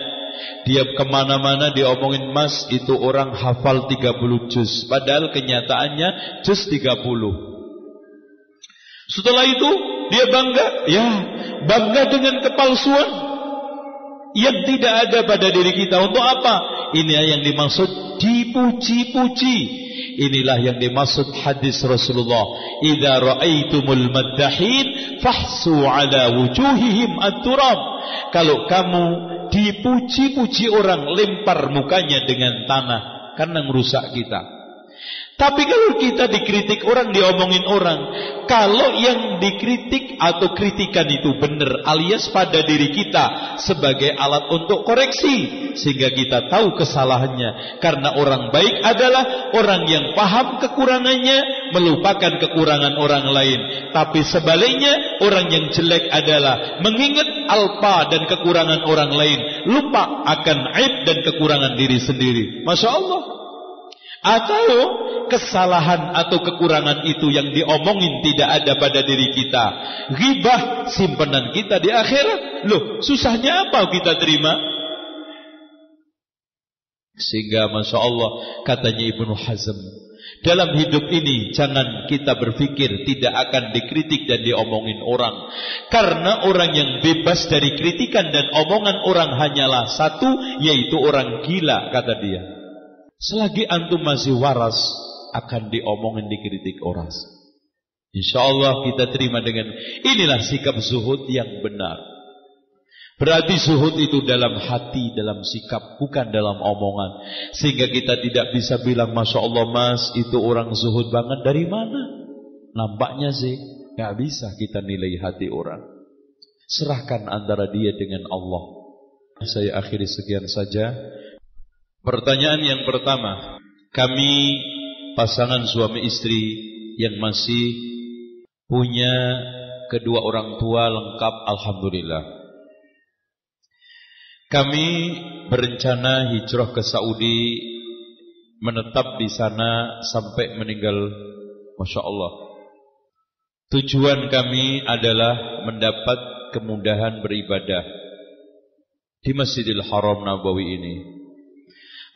dia kemana-mana diomongin, mas itu orang hafal 30 juz, padahal kenyataannya juz 30. Setelah itu dia bangga, ya bangga dengan kepalsuan yang tidak ada pada diri kita. Untuk apa? Ini yang dimaksud dipuji-puji. Inilah yang dimaksud hadis Rasulullah, idza ra'aitumul maddahin fahsu ala wujuhihim at-turab. Kalau kamu dipuji-puji orang, lempar mukanya dengan tanah, karena merusak kita. Tapi kalau kita dikritik orang, diomongin orang, kalau yang dikritik atau kritikan itu benar alias pada diri kita sebagai alat untuk koreksi, sehingga kita tahu kesalahannya. Karena orang baik adalah orang yang paham kekurangannya, melupakan kekurangan orang lain. Tapi sebaliknya, orang yang jelek adalah mengingat alpa dan kekurangan orang lain, lupa akan aib dan kekurangan diri sendiri. Masya Allah. Atau kesalahan atau kekurangan itu yang diomongin tidak ada pada diri kita, ghibah simpanan kita di akhirat. Loh, susahnya apa kita terima? Sehingga Masya Allah, katanya Ibnu Hazm, dalam hidup ini jangan kita berpikir tidak akan dikritik dan diomongin orang. Karena orang yang bebas dari kritikan dan omongan orang hanyalah satu, yaitu orang gila, kata dia. Selagi antum masih waras, akan diomongin, dikritik orang. Insya Allah kita terima dengan inilah sikap zuhud yang benar. Berarti zuhud itu dalam hati, dalam sikap, bukan dalam omongan. Sehingga kita tidak bisa bilang, Masya Allah mas, itu orang zuhud banget. Dari mana? Nampaknya sih gak bisa kita nilai hati orang. Serahkan antara dia dengan Allah. Saya akhiri sekian saja. Pertanyaan yang pertama, kami pasangan suami istri yang masih punya kedua orang tua lengkap, alhamdulillah. Kami berencana hijrah ke Saudi, menetap di sana sampai meninggal, Masya Allah. Tujuan kami adalah mendapat kemudahan beribadah di Masjidil Haram Nabawi ini.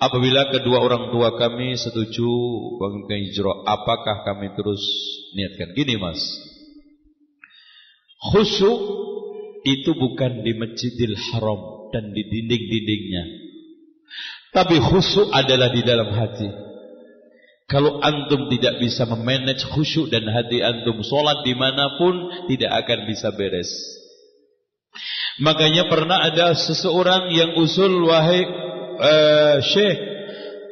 Apabila kedua orang tua kami setuju bangunkan hijrah, apakah kami terus niatkan? Gini mas, khusyuk itu bukan di Masjidil Haram dan di dinding-dindingnya, tapi khusyuk adalah di dalam hati. Kalau antum tidak bisa memanage khusyuk dan hati antum, sholat dimanapun tidak akan bisa beres. Makanya pernah ada seseorang yang usul, wahai Syekh,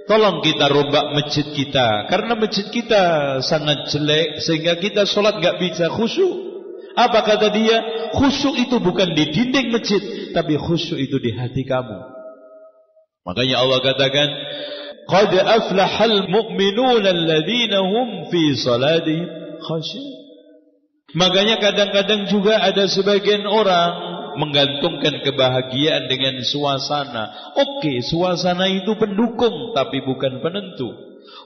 tolong kita rombak masjid kita, karena masjid kita sangat jelek sehingga kita sholat gak bisa khusyuk. Apa kata dia? Khusyuk itu bukan di dinding masjid, tapi khusyuk itu di hati kamu. Makanya Allah katakan, qad aflahal mu'minun alladzina hum fi salatihim khashi'un. Makanya kadang-kadang juga ada sebagian orang menggantungkan kebahagiaan dengan suasana. Oke, suasana itu pendukung tapi bukan penentu.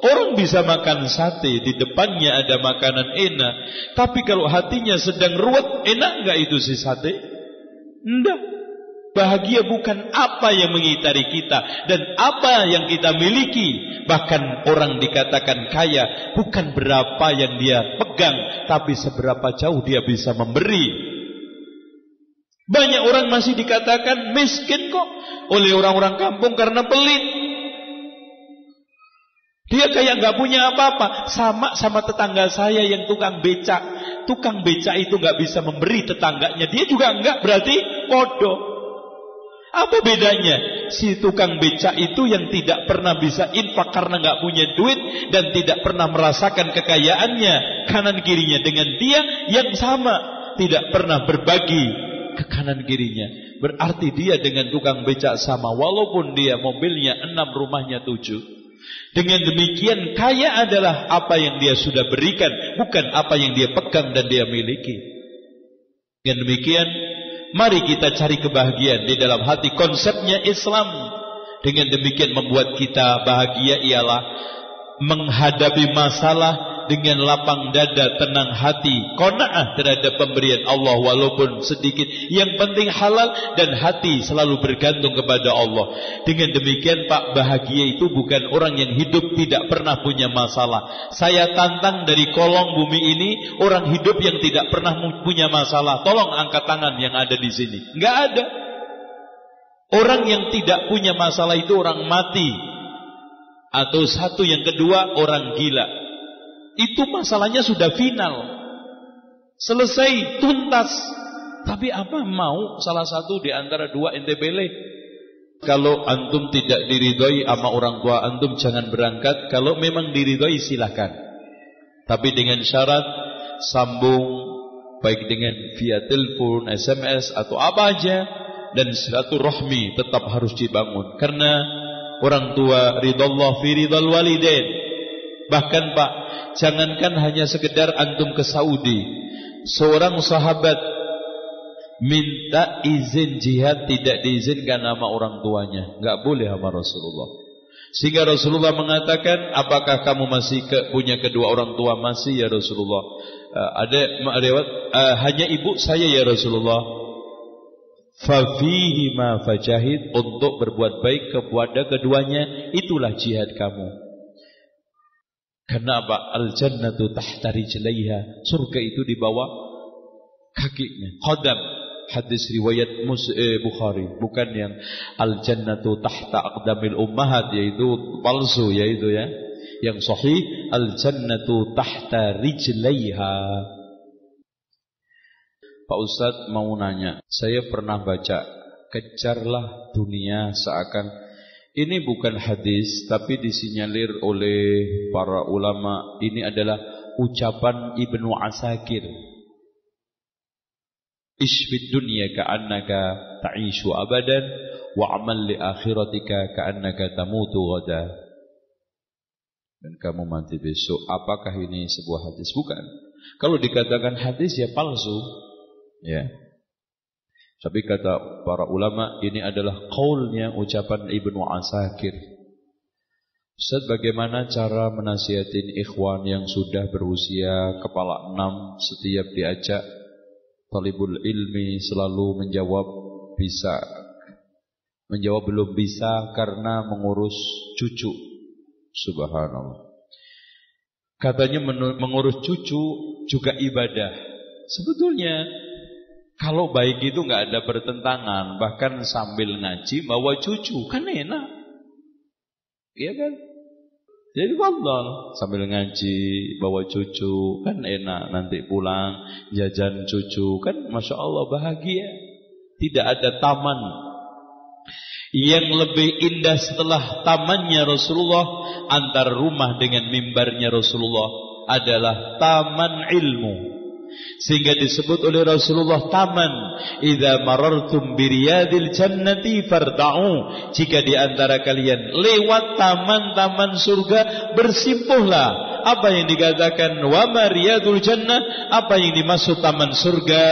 Orang bisa makan sate, di depannya ada makanan enak, tapi kalau hatinya sedang ruwet, enak enggak itu si sate? Enggak. Bahagia bukan apa yang mengitari kita dan apa yang kita miliki. Bahkan orang dikatakan kaya bukan berapa yang dia pegang, tapi seberapa jauh dia bisa memberi. Banyak orang masih dikatakan miskin kok oleh orang-orang kampung karena pelit. Dia kayak gak punya apa-apa. Sama tetangga saya yang tukang becak. Tukang becak itu gak bisa memberi tetangganya, dia juga enggak, berarti bodoh. Apa bedanya? Si tukang becak itu yang tidak pernah bisa infak karena gak punya duit dan tidak pernah merasakan kekayaannya kanan kirinya, dengan dia yang sama tidak pernah berbagi ke kanan kirinya. Berarti dia dengan tukang becak sama, walaupun dia mobilnya 6, rumahnya 7. Dengan demikian kaya adalah apa yang dia sudah berikan, bukan apa yang dia pegang dan dia miliki. Dengan demikian mari kita cari kebahagiaan di dalam hati. Konsepnya Islam dengan demikian membuat kita bahagia ialah menghadapi masalah dengan lapang dada, tenang hati, qanaah terhadap pemberian Allah walaupun sedikit. Yang penting halal dan hati selalu bergantung kepada Allah. Dengan demikian Pak, bahagia itu bukan orang yang hidup tidak pernah punya masalah. Saya tantang dari kolong bumi ini orang hidup yang tidak pernah punya masalah. Tolong angkat tangan yang ada di sini. Enggak ada. Orang yang tidak punya masalah itu orang mati. Atau satu yang kedua orang gila. Itu masalahnya sudah final, selesai, tuntas. Tapi apa mau salah satu di antara dua ente pilih? Kalau antum tidak diridhoi sama orang tua antum, jangan berangkat. Kalau memang diridhoi silahkan, tapi dengan syarat sambung, baik dengan via telepon, SMS atau apa aja, dan silaturahmi tetap harus dibangun. Karena orang tua ridallah fi ridal walidain. Bahkan Pak, jangankan hanya sekedar antum ke Saudi, seorang sahabat minta izin jihad tidak diizinkan sama orang tuanya, enggak boleh sama Rasulullah. Sehingga Rasulullah mengatakan, apakah kamu masih punya kedua orang tua? Masih ya Rasulullah. Ada riwayat, hanya ibu saya ya Rasulullah. Fafihi ma fajahid, untuk berbuat baik kepada keduanya, itulah jihad kamu. Karena apa? Al-jannatu tahta rijlaiha, surga itu di bawah kakinya. Qadam, hadis riwayat Bukhari, bukan yang al-jannatu tahta aqdamil ummahat, yaitu palsu, yaitu ya. Yang sahih al-jannatu tahta rijlaiha. Pak Ustadz mau nanya, saya pernah baca, kejarlah dunia seakan, ini bukan hadis tapi disinyalir oleh para ulama, ini adalah ucapan Ibnu Asakir. Ishfid dunya ka'annaka ta'ishu abadan wa amal li akhiratika ka'annaka tamutu ghadan. Dan kamu mati besok. Apakah ini sebuah hadis? Bukan. Kalau dikatakan hadis ya palsu. Ya. Tapi kata para ulama, ini adalah qaulnya, ucapan Ibnu Asakir. Ustaz, bagaimana cara menasihatin ikhwan yang sudah berusia kepala 6, setiap diajak talibul ilmi selalu menjawab bisa, menjawab belum bisa karena mengurus cucu. Subhanallah. Katanya mengurus cucu juga ibadah. Sebetulnya kalau baik itu nggak ada bertentangan, bahkan sambil ngaji bawa cucu kan enak, iya kan? Jadi fadhal sambil ngaji bawa cucu kan enak, nanti pulang jajan cucu kan, masya Allah bahagia. Tidak ada taman yang lebih indah setelah tamannya Rasulullah, antara rumah dengan mimbarnya Rasulullah adalah taman ilmu. Sehingga disebut oleh Rasulullah taman, idza marartum biriyadil jannati farda'u, jika di antara kalian lewat taman-taman surga bersimpuhlah. Apa yang dikatakan wa mariyadul jannah, apa yang dimaksud taman surga?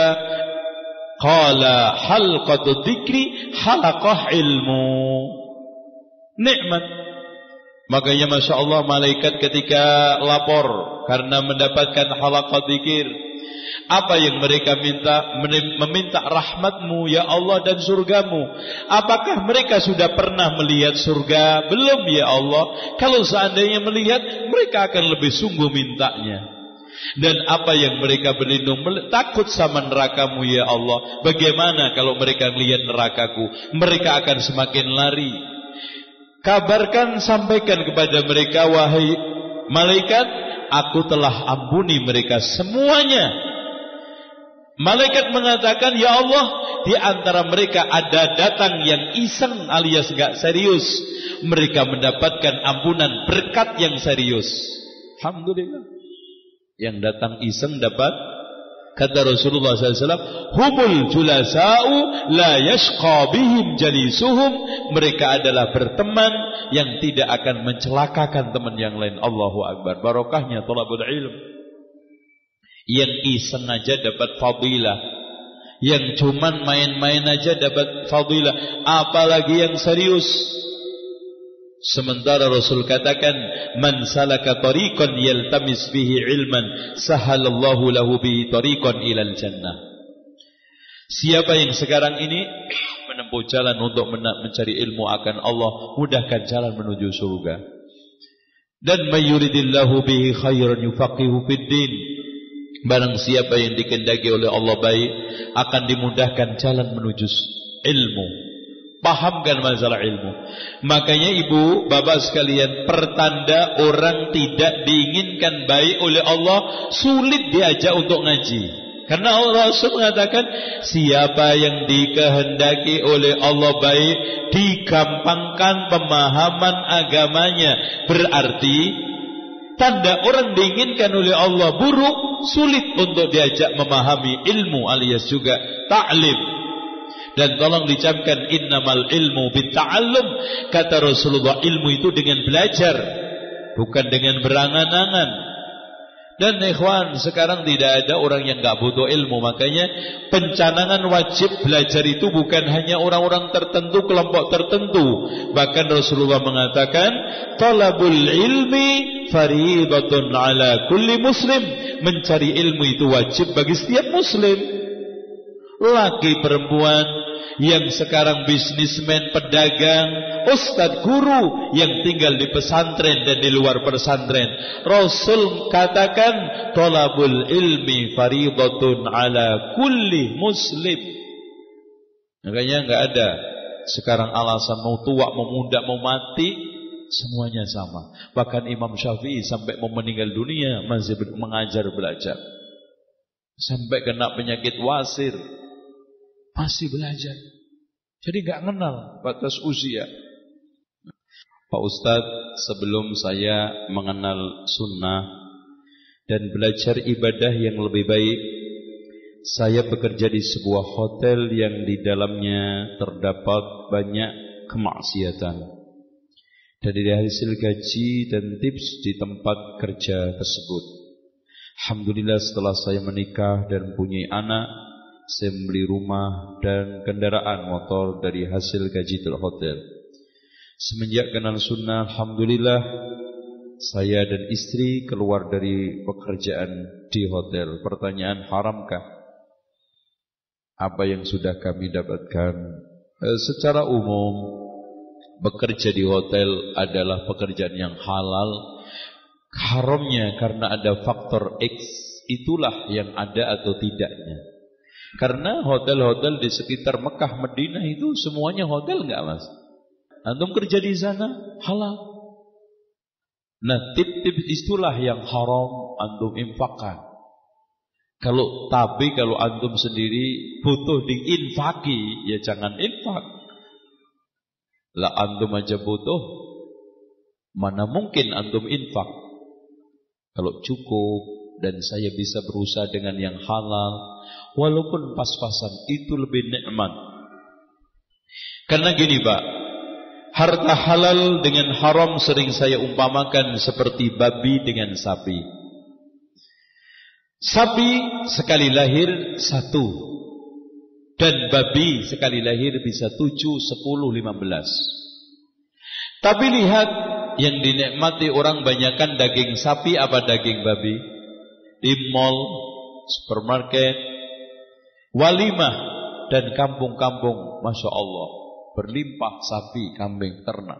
Qala halqatu dzikri halaqah ilmu. Nikmat. Makanya masya Allah malaikat ketika lapor karena mendapatkan halaqah dzikir, apa yang mereka minta? Meminta rahmatmu ya Allah dan surgamu. Apakah mereka sudah pernah melihat surga? Belum ya Allah. Kalau seandainya melihat, mereka akan lebih sungguh mintanya. Dan apa yang mereka berlindung, takut sama nerakamu ya Allah. Bagaimana kalau mereka melihat nerakaku? Mereka akan semakin lari. Kabarkan, sampaikan kepada mereka, wahai malaikat, aku telah ampuni mereka semuanya. Malaikat mengatakan, ya Allah, di antara mereka ada datang yang iseng alias gak serius. Mereka mendapatkan ampunan berkat yang serius. Alhamdulillah. Yang datang iseng dapat, kata Rasulullah SAW, humul julasa'u la yashqa bihim jalisuhum. Mereka adalah berteman yang tidak akan mencelakakan teman yang lain. Allahu Akbar. Barokahnya thalabul ilm. Yang iseng aja dapat fadilah, yang cuman main-main aja dapat fadilah, apalagi yang serius. Sementara Rasul katakan, man salaka tariqan yaltamis fihi ilman sahalallahu lahu bihi tariqan ilal jannah. Siapa yang sekarang ini menempuh jalan untuk mencari ilmu akan Allah, mudahkan jalan menuju surga. Dan mayuridillahu bihi khairan yufaqihu fid din. Barang siapa yang dikehendaki oleh Allah baik, akan dimudahkan jalan menuju ilmu. Pahamkan masalah ilmu. Makanya ibu, bapak sekalian, pertanda orang tidak diinginkan baik oleh Allah, sulit diajak untuk ngaji. Karena Allah Rasul mengatakan, siapa yang dikehendaki oleh Allah baik, digampangkan pemahaman agamanya. Berarti tanda orang diinginkan oleh Allah buruk, sulit untuk diajak memahami ilmu alias juga ta'lim. Dan tolong dicamkan, innamal ilmu bitta'allum. Kata Rasulullah, ilmu itu dengan belajar, bukan dengan berangan-angan. Dan ikhwan, sekarang tidak ada orang yang gak butuh ilmu. Makanya pencanangan wajib belajar itu bukan hanya orang-orang tertentu, kelompok tertentu. Bahkan Rasulullah mengatakan, talabul ilmi fariidatun ala kulli muslim. Mencari ilmu itu wajib bagi setiap muslim. Laki perempuan, yang sekarang bisnismen, pedagang, ustadz, guru yang tinggal di pesantren dan di luar pesantren. Rasul katakan, talabul ilmi faridatun ala kulli muslim. Makanya enggak ada sekarang alasan mau tua, mau muda, mau mati, semuanya sama. Bahkan Imam Syafi'i sampai mau meninggal dunia masih mengajar belajar. Sampai kena penyakit wasir, masih belajar. Jadi gak kenal batas usia. Pak Ustadz, sebelum saya mengenal sunnah dan belajar ibadah yang lebih baik, saya bekerja di sebuah hotel yang di dalamnya terdapat banyak kemaksiatan. Dan dari hasil gaji dan tips di tempat kerja tersebut, alhamdulillah setelah saya menikah dan punya anak, saya membeli rumah dan kendaraan motor dari hasil gaji del hotel. Semenjak kenal sunnah, alhamdulillah, saya dan istri keluar dari pekerjaan di hotel. Pertanyaan, haramkah apa yang sudah kami dapatkan? Secara umum, bekerja di hotel adalah pekerjaan yang halal. Haramnya karena ada faktor X, itulah yang ada atau tidaknya. Karena hotel-hotel di sekitar Mekah, Madinah itu semuanya hotel enggak, Mas? Antum kerja di sana halal. Nah, tip-tip itulah yang haram antum infakkan. Kalau antum sendiri butuh diinfaki, ya jangan infak. Lah antum aja butuh, mana mungkin antum infak? Kalau cukup dan saya bisa berusaha dengan yang halal, walaupun pas-pasan, itu lebih nikmat. Karena gini Pak, harta halal dengan haram sering saya umpamakan seperti babi dengan sapi. Sapi sekali lahir 1, dan babi sekali lahir bisa 7, 10, 15. Tapi lihat, yang dinikmati orang banyakkan daging sapi apa daging babi? Di mall, supermarket, walimah, dan kampung-kampung, Masya Allah, berlimpah sapi, kambing, ternak.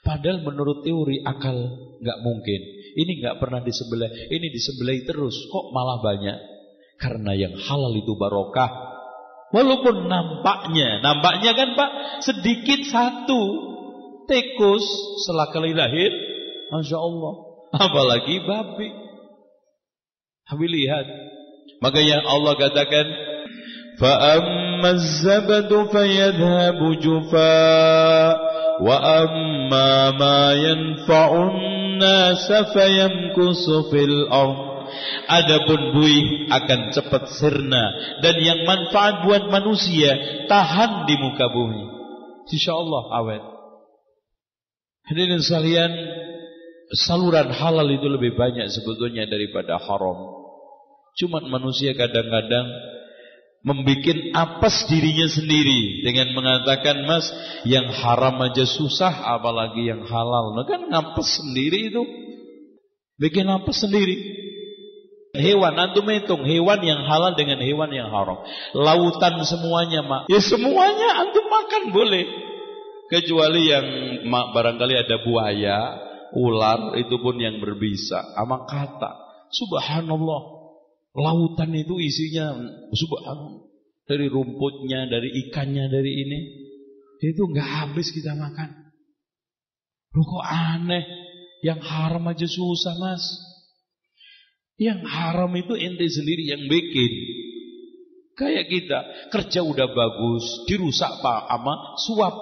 Padahal menurut teori akal nggak mungkin. Ini nggak pernah disembelih, ini disembelih terus, kok malah banyak? Karena yang halal itu barokah. Walaupun nampaknya kan Pak, sedikit 1 tikus setelah kali lahir, Masya Allah, apalagi babi. Tapi lihat, makanya Allah katakan, فَأَمَّا الزَّبَدُ فَيَذْهَبُ جُفَاءً وَأَمَّا مَا يَنْفَعُ النَّاسَ فَيَمْكُثُ فِي الْأَرْضِ. Adapun buih akan cepat sirna, dan yang manfaat buat manusia tahan di muka bumi. Insyaallah awet. Hadirin sekalian, saluran halal itu lebih banyak sebetulnya daripada haram. Cuman manusia kadang-kadang membuat apes dirinya sendiri dengan mengatakan, Mas, yang haram aja susah, apalagi yang halal. Nah kan ngapes sendiri itu, bikin apes sendiri. Hewan, antum hitung hewan yang halal dengan hewan yang haram. Lautan semuanya, Mak. Ya semuanya antum makan boleh, kecuali yang barangkali ada buaya, ular, itu pun yang berbisa sama kata. Subhanallah, lautan itu isinya subhanallah, dari rumputnya, dari ikannya, dari ini, itu nggak habis kita makan. Loh kok aneh, yang haram aja susah, Mas. Yang haram itu ente sendiri yang bikin. Kayak kita kerja udah bagus, dirusak Pak ama suap.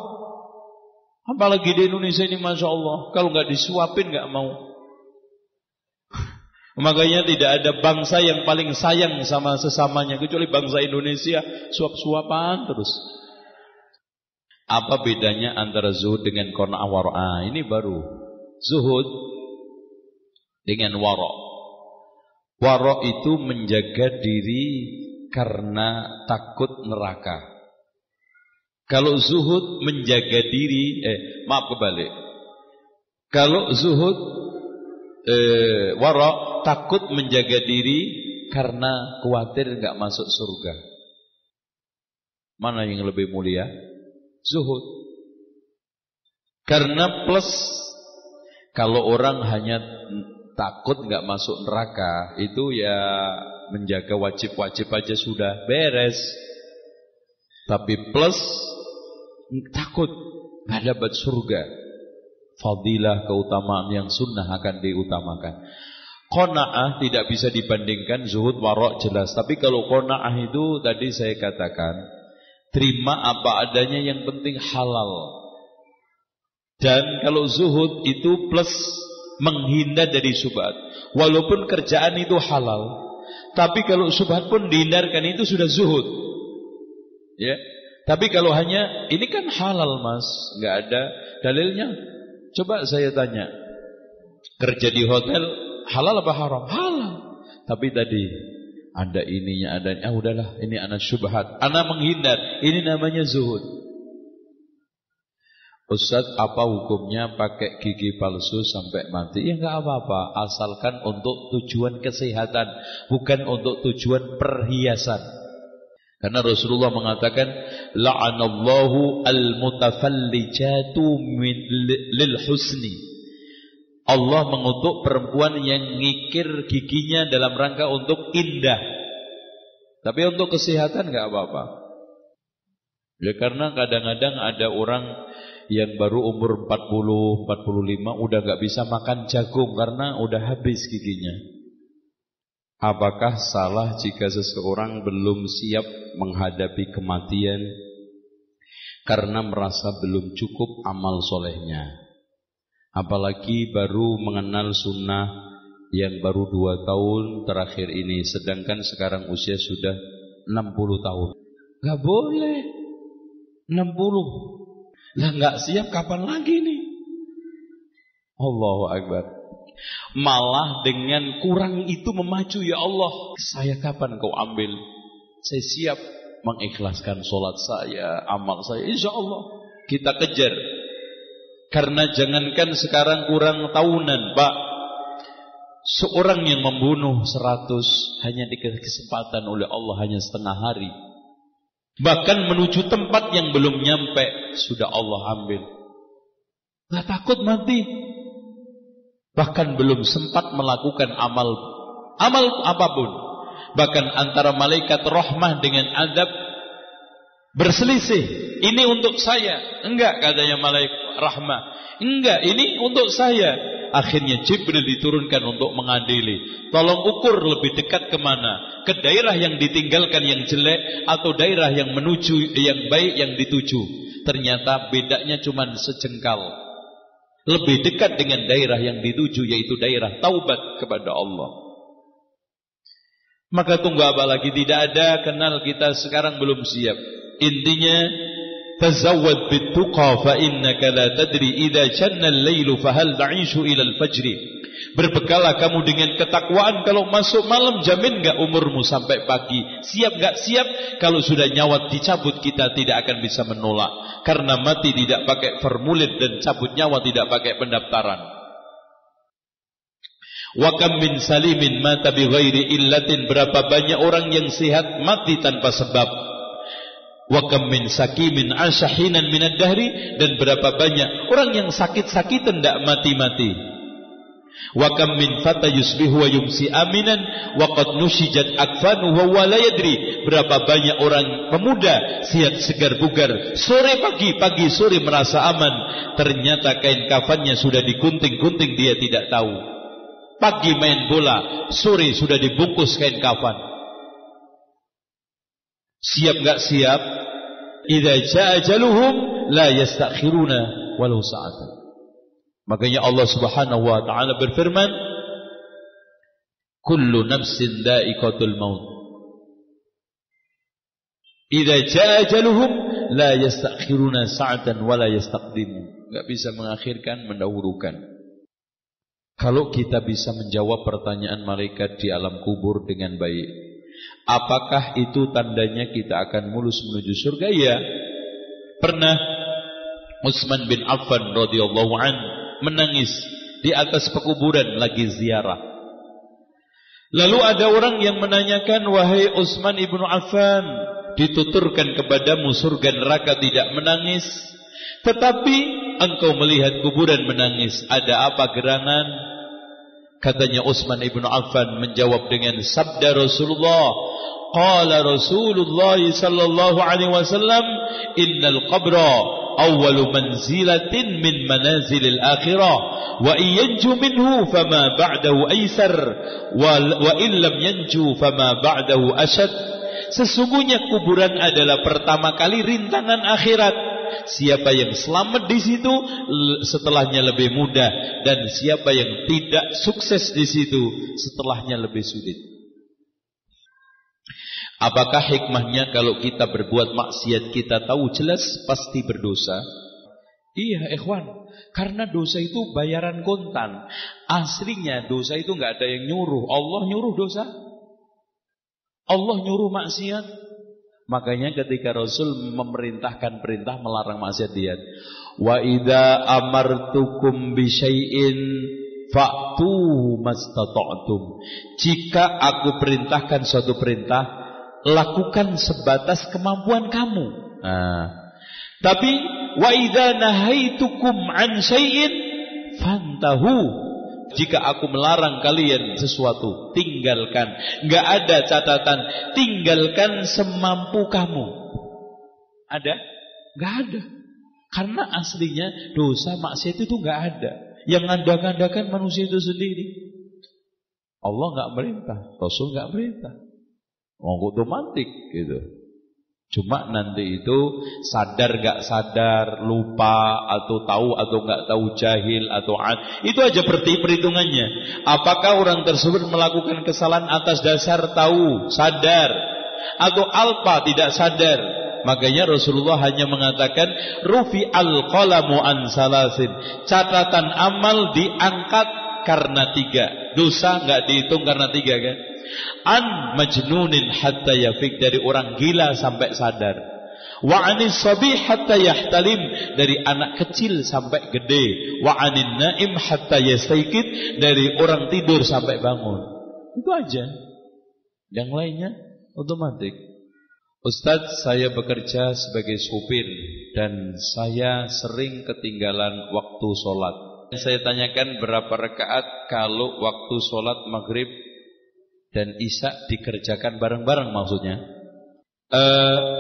Apalagi di Indonesia ini, Masya Allah, kalau nggak disuapin nggak mau. Makanya tidak ada bangsa yang paling sayang sama sesamanya kecuali bangsa Indonesia, suap-suapan terus. Apa bedanya antara zuhud dengan qanaah wara'? Ini baru. Zuhud dengan wara'. Wara' itu menjaga diri karena takut neraka. Kalau zuhud menjaga diri, kebalik. Kalau zuhud, wara' takut menjaga diri karena khawatir enggak masuk surga. Mana yang lebih mulia? Zuhud. Karena plus, kalau orang hanya takut enggak masuk neraka, itu ya menjaga wajib-wajib aja sudah beres. Tapi plus takut enggak dapat surga. Fadilah, keutamaan yang sunnah akan diutamakan. Qanaah tidak bisa dibandingkan zuhud, wara' jelas. Tapi kalau qanaah itu tadi saya katakan, terima apa adanya, yang penting halal. Dan kalau zuhud itu plus menghindar dari syubhat. Walaupun kerjaan itu halal, tapi kalau syubhat pun dihindarkan, itu sudah zuhud. Ya. Tapi kalau hanya ini kan halal mas, nggak ada dalilnya. Coba saya tanya, kerja di hotel halal apa haram? Halal. Tapi tadi ada ininya, ada udahlah, ini anak syubhat, anak menghindar, ini namanya zuhud. Ustaz, apa hukumnya pakai gigi palsu sampai mati? Ya enggak apa-apa, asalkan untuk tujuan kesehatan, bukan untuk tujuan perhiasan. Karena Rasulullah mengatakan, la'anallahu al-mutafallijatu lil husni. Allah mengutuk perempuan yang ngikir giginya dalam rangka untuk indah. Tapi untuk kesehatan enggak apa-apa. Ya karena kadang-kadang ada orang yang baru umur 40, 45 udah gak bisa makan jagung karena udah habis giginya. Apakah salah jika seseorang belum siap menghadapi kematian karena merasa belum cukup amal solehnya? Apalagi baru mengenal sunnah yang baru 2 tahun terakhir ini, sedangkan sekarang usia sudah 60 tahun. Gak boleh 60. Lah nggak siap kapan lagi nih? Allahu Akbar. Malah dengan kurang itu memacu, ya Allah, saya kapan kau ambil? Saya siap mengikhlaskan sholat saya, amal saya, insya Allah kita kejar. Karena jangankan sekarang kurang tahunan, Pak, seorang yang membunuh 100 hanya dikasih kesempatan oleh Allah hanya setengah hari. Bahkan menuju tempat yang belum nyampe sudah Allah ambil. Gak takut mati. Bahkan belum sempat melakukan amal apapun. Bahkan antara malaikat rahmah dengan adab berselisih. Ini untuk saya. Enggak, katanya malaikat rahmah. Enggak, ini untuk saya. Akhirnya Jibril diturunkan untuk mengadili. Tolong ukur lebih dekat kemana? Ke daerah yang ditinggalkan yang jelek, atau daerah yang menuju yang baik yang dituju. Ternyata bedanya cuma sejengkal. Lebih dekat dengan daerah yang dituju, yaitu daerah taubat kepada Allah. Maka tunggu apa lagi? Tidak ada, kenal kita sekarang belum siap. Intinya, tazawwad bittuqa fa innaka la tadri idza janna al-lailu fa hal ta'ishu ila al-fajr. Berbekallah kamu dengan ketakwaan, kalau masuk malam jamin enggak umurmu sampai pagi. Siap enggak siap? Kalau sudah nyawa dicabut kita tidak akan bisa menolak. Karena mati tidak pakai formulir dan cabut nyawa tidak pakai pendaftaran. Wa kam min salimin mata bi ghairi illatin, berapa banyak orang yang sehat mati tanpa sebab. Wa kam min sakimin ashahinan minad dahri, dan berapa banyak orang yang sakit-sakitan tidak mati-mati. Wa kam min fata yusbihu wa yumsi aminan wa qad nushijat akfanuhu wa huwa la yadri, berapa banyak orang pemuda sehat segar bugar, sore pagi sore merasa aman, ternyata kain kafannya sudah digunting-gunting, dia tidak tahu. Pagi main bola, sore sudah dibungkus kain kafan. Siap enggak siap? Idza jaa ajaluhum la yastakhiruna walau sa'atan. Makanya Allah Subhanahu wa taala berfirman, kullu nafsin dha'iqatul maut. Idza jaa ajaluhum la yastakhiruna sa'atan wa la yastaqdimun. Enggak bisa mengakhirkan, mendahulukan. Kalau kita bisa menjawab pertanyaan malaikat di alam kubur dengan baik, apakah itu tandanya kita akan mulus menuju surga? Ya. Pernah Utsman bin Affan radhiyallahu an menangis di atas pekuburan lagi ziarah. Lalu ada orang yang menanyakan, wahai Utsman ibnu Affan, dituturkan kepadamu surga neraka tidak menangis, tetapi engkau melihat kuburan menangis. Ada apa gerangan? Katanya Utsman ibnu Affan menjawab dengan sabda Rasulullah. Qala Rasulullah sallallahu alaihi wasallam, innal qabra awwalu manzilatin min manazilil akhirah, wa iyanju minhu fama ba'dahu aisar, wa illam yanju fama ba'dahu ashad. Sesungguhnya kuburan adalah pertama kali rintangan akhirat. Siapa yang selamat di situ, setelahnya lebih mudah, dan siapa yang tidak sukses di situ, setelahnya lebih sulit. Apakah hikmahnya kalau kita berbuat maksiat kita tahu jelas pasti berdosa? Iya, ikhwan, karena dosa itu bayaran kontan. Aslinya dosa itu nggak ada yang nyuruh. Allah nyuruh dosa. Allah nyuruh maksiat. Makanya ketika Rasul memerintahkan perintah melarang maksiat dia, wa idza amartukum bi syai'in fa'tu mastata'tum. Jika aku perintahkan suatu perintah, lakukan sebatas kemampuan kamu. Tapi wa idza nahaitukum an syai'in fantahu. Jika aku melarang kalian sesuatu, tinggalkan. Enggak ada catatan, tinggalkan semampu kamu. Ada? Enggak ada. Karena aslinya dosa maksiat itu enggak ada. Yang ngada-ngadakan manusia itu sendiri. Allah enggak merintah, Rasul enggak merintah. Otomatis gitu. Cuma nanti itu sadar gak sadar, lupa atau tahu atau gak tahu, jahil atau itu aja perhitungannya. Apakah orang tersebut melakukan kesalahan atas dasar tahu, sadar, atau alpa tidak sadar? Makanya Rasulullah hanya mengatakan rufi al-qalamu an salasin. Catatan amal diangkat karena 3. Dosa gak dihitung karena 3 kan? An majnunin hatta yafik, dari orang gila sampai sadar. Wa anis sabi hatta yahtalim, dari anak kecil sampai gede. Wa anin naim hatta yastaykid, dari orang tidur sampai bangun. Itu aja. Yang lainnya otomatis. Ustadz, saya bekerja sebagai supir dan saya sering ketinggalan waktu sholat. Saya tanyakan berapa rakaat kalau waktu sholat maghrib dan isya dikerjakan bareng-bareng maksudnya.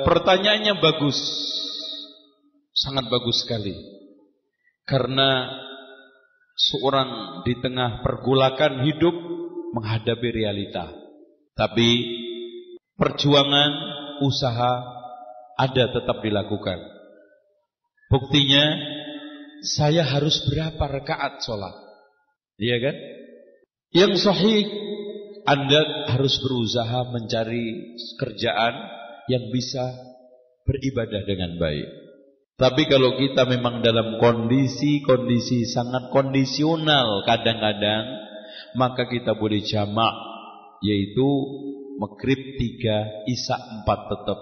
Pertanyaannya bagus, sangat bagus sekali. Karena seorang di tengah pergolakan hidup menghadapi realita. Tapi perjuangan, usaha ada tetap dilakukan. Buktinya saya harus berapa rakaat sholat? Iya kan? Yang sahih, Anda harus berusaha mencari kerjaan yang bisa beribadah dengan baik. Tapi kalau kita memang dalam kondisi sangat kondisional kadang-kadang, maka kita boleh jamak, yaitu maghrib 3, isya 4 tetap.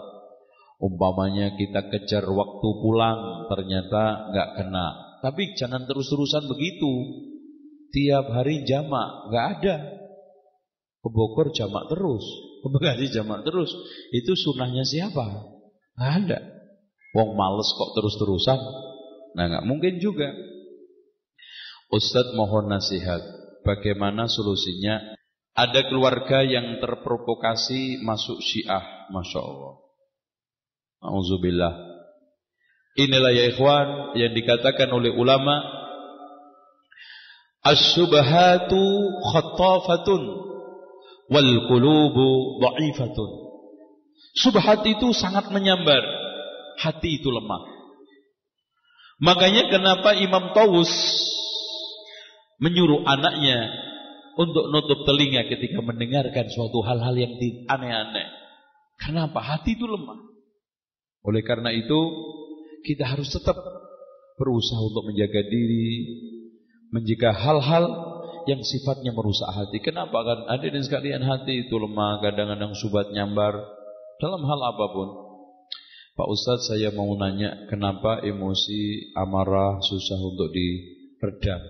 Umpamanya kita kejar waktu pulang, ternyata nggak kena. Tapi jangan terus-terusan begitu. Tiap hari jamak, nggak ada. Ke Bogor jamak terus, ke Bekasi jamak terus. Itu sunnahnya siapa? Nggak ada. Wong males kok terus-terusan. Nah, nggak mungkin juga. Ustadz mohon nasihat. Bagaimana solusinya? Ada keluarga yang terprovokasi masuk Syiah, masya Allah. Auzubillah. Inilah ya ikhwan yang dikatakan oleh ulama, as-subhatu khattafatun wal qulubu dha'ifatun. Subhat itu sangat menyambar, hati itu lemah. Makanya kenapa Imam Tawus menyuruh anaknya untuk nutup telinga ketika mendengarkan suatu hal-hal yang aneh-aneh. Kenapa? Hati itu lemah. Oleh karena itu kita harus tetap berusaha untuk menjaga diri, menjaga hal-hal yang sifatnya merusak hati. Kenapa? Kan hadirin sekalian, hati itu lemah, kadang-kadang subat nyambar dalam hal apapun. Pak Ustadz, saya mau nanya, kenapa emosi amarah susah untuk diredam?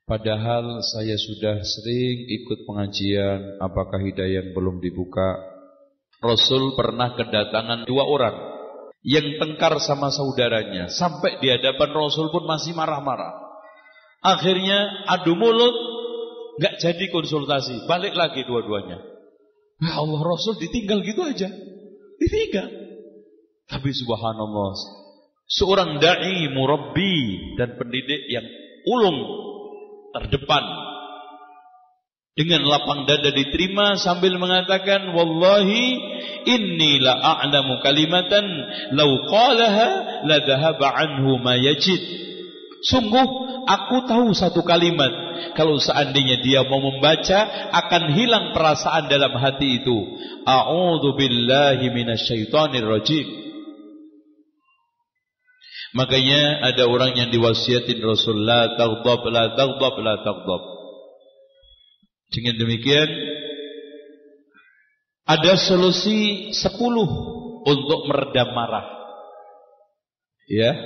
Padahal saya sudah sering ikut pengajian, apakah hidayah belum dibuka? Rasul pernah kedatangan 2 orang yang tengkar sama saudaranya, sampai di hadapan Rasul pun masih marah-marah. Akhirnya adu mulut, gak jadi konsultasi, balik lagi dua-duanya. Ya Allah, Rasul ditinggal gitu aja, ditinggal. Tapi subhanallah, seorang da'i, murabbi dan pendidik yang ulung terdepan, dengan lapang dada diterima sambil mengatakan, wallahi inni la a'lamu kalimatan law qalaha la dhahaba anhu ma yajid. Sungguh aku tahu satu kalimat, kalau seandainya dia mau membaca akan hilang perasaan dalam hati itu. A'udzu billahi minasyaitonir rajim. Makanya ada orang yang diwasiatin Rasul, la taghdab, la taghdab, la taghdab. Dengan demikian ada solusi 10 untuk meredam marah. Ya.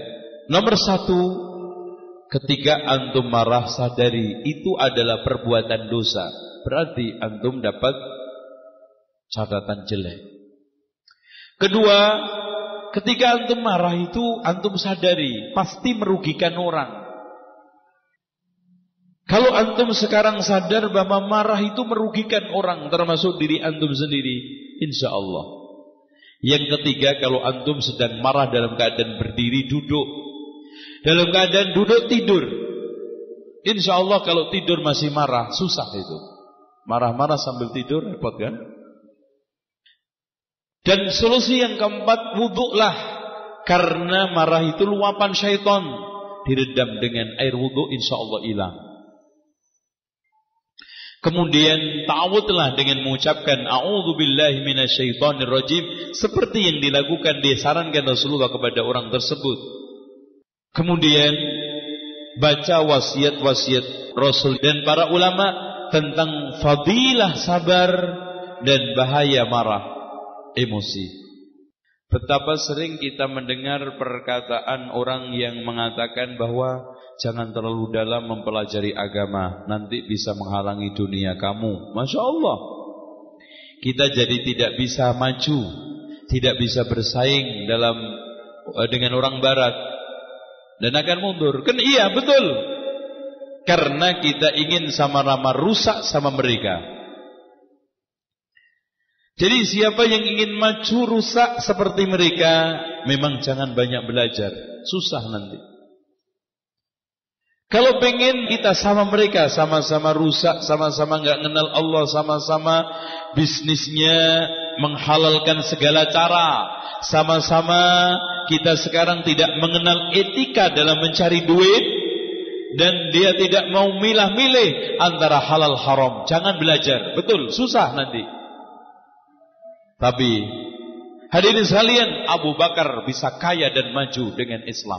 Nomor 1, ketika antum marah, sadari itu adalah perbuatan dosa. Berarti antum dapat catatan jelek. Kedua, ketika antum marah itu antum sadari pasti merugikan orang. Kalau antum sekarang sadar bahwa marah itu merugikan orang, termasuk diri antum sendiri, insya Allah. Yang ketiga, kalau antum sedang marah dalam keadaan berdiri, duduk, dalam keadaan duduk tidur, insya Allah kalau tidur masih marah, susah itu. Marah-marah sambil tidur, repot kan? Dan solusi yang keempat, wuduklah. Karena marah itu luapan syaitan, diredam dengan air wuduk, insya Allah hilang. Kemudian ta'awudlah dengan mengucapkan a'udzu billahi minasyaitonir rajim, seperti yang dilakukan, disarankan Rasulullah kepada orang tersebut. Kemudian baca wasiat-wasiat Rasul dan para ulama tentang fadilah sabar dan bahaya marah, emosi. Betapa sering kita mendengar perkataan orang yang mengatakan bahwa jangan terlalu dalam mempelajari agama, nanti bisa menghalangi dunia kamu. Masya Allah, kita jadi tidak bisa maju, tidak bisa bersaing dengan orang barat, dan akan mundur. Kan iya, betul. Karena kita ingin sama-sama rusak sama mereka. Jadi siapa yang ingin maju rusak seperti mereka, memang jangan banyak belajar, susah nanti. Kalau pengen kita sama mereka, sama-sama rusak, sama-sama gak kenal Allah, sama-sama bisnisnya menghalalkan segala cara, sama-sama kita sekarang tidak mengenal etika dalam mencari duit, dan dia tidak mau milah-milih antara halal haram, jangan belajar, betul, susah nanti. Tapi hadirin sekalian, Abu Bakar bisa kaya dan maju dengan Islam.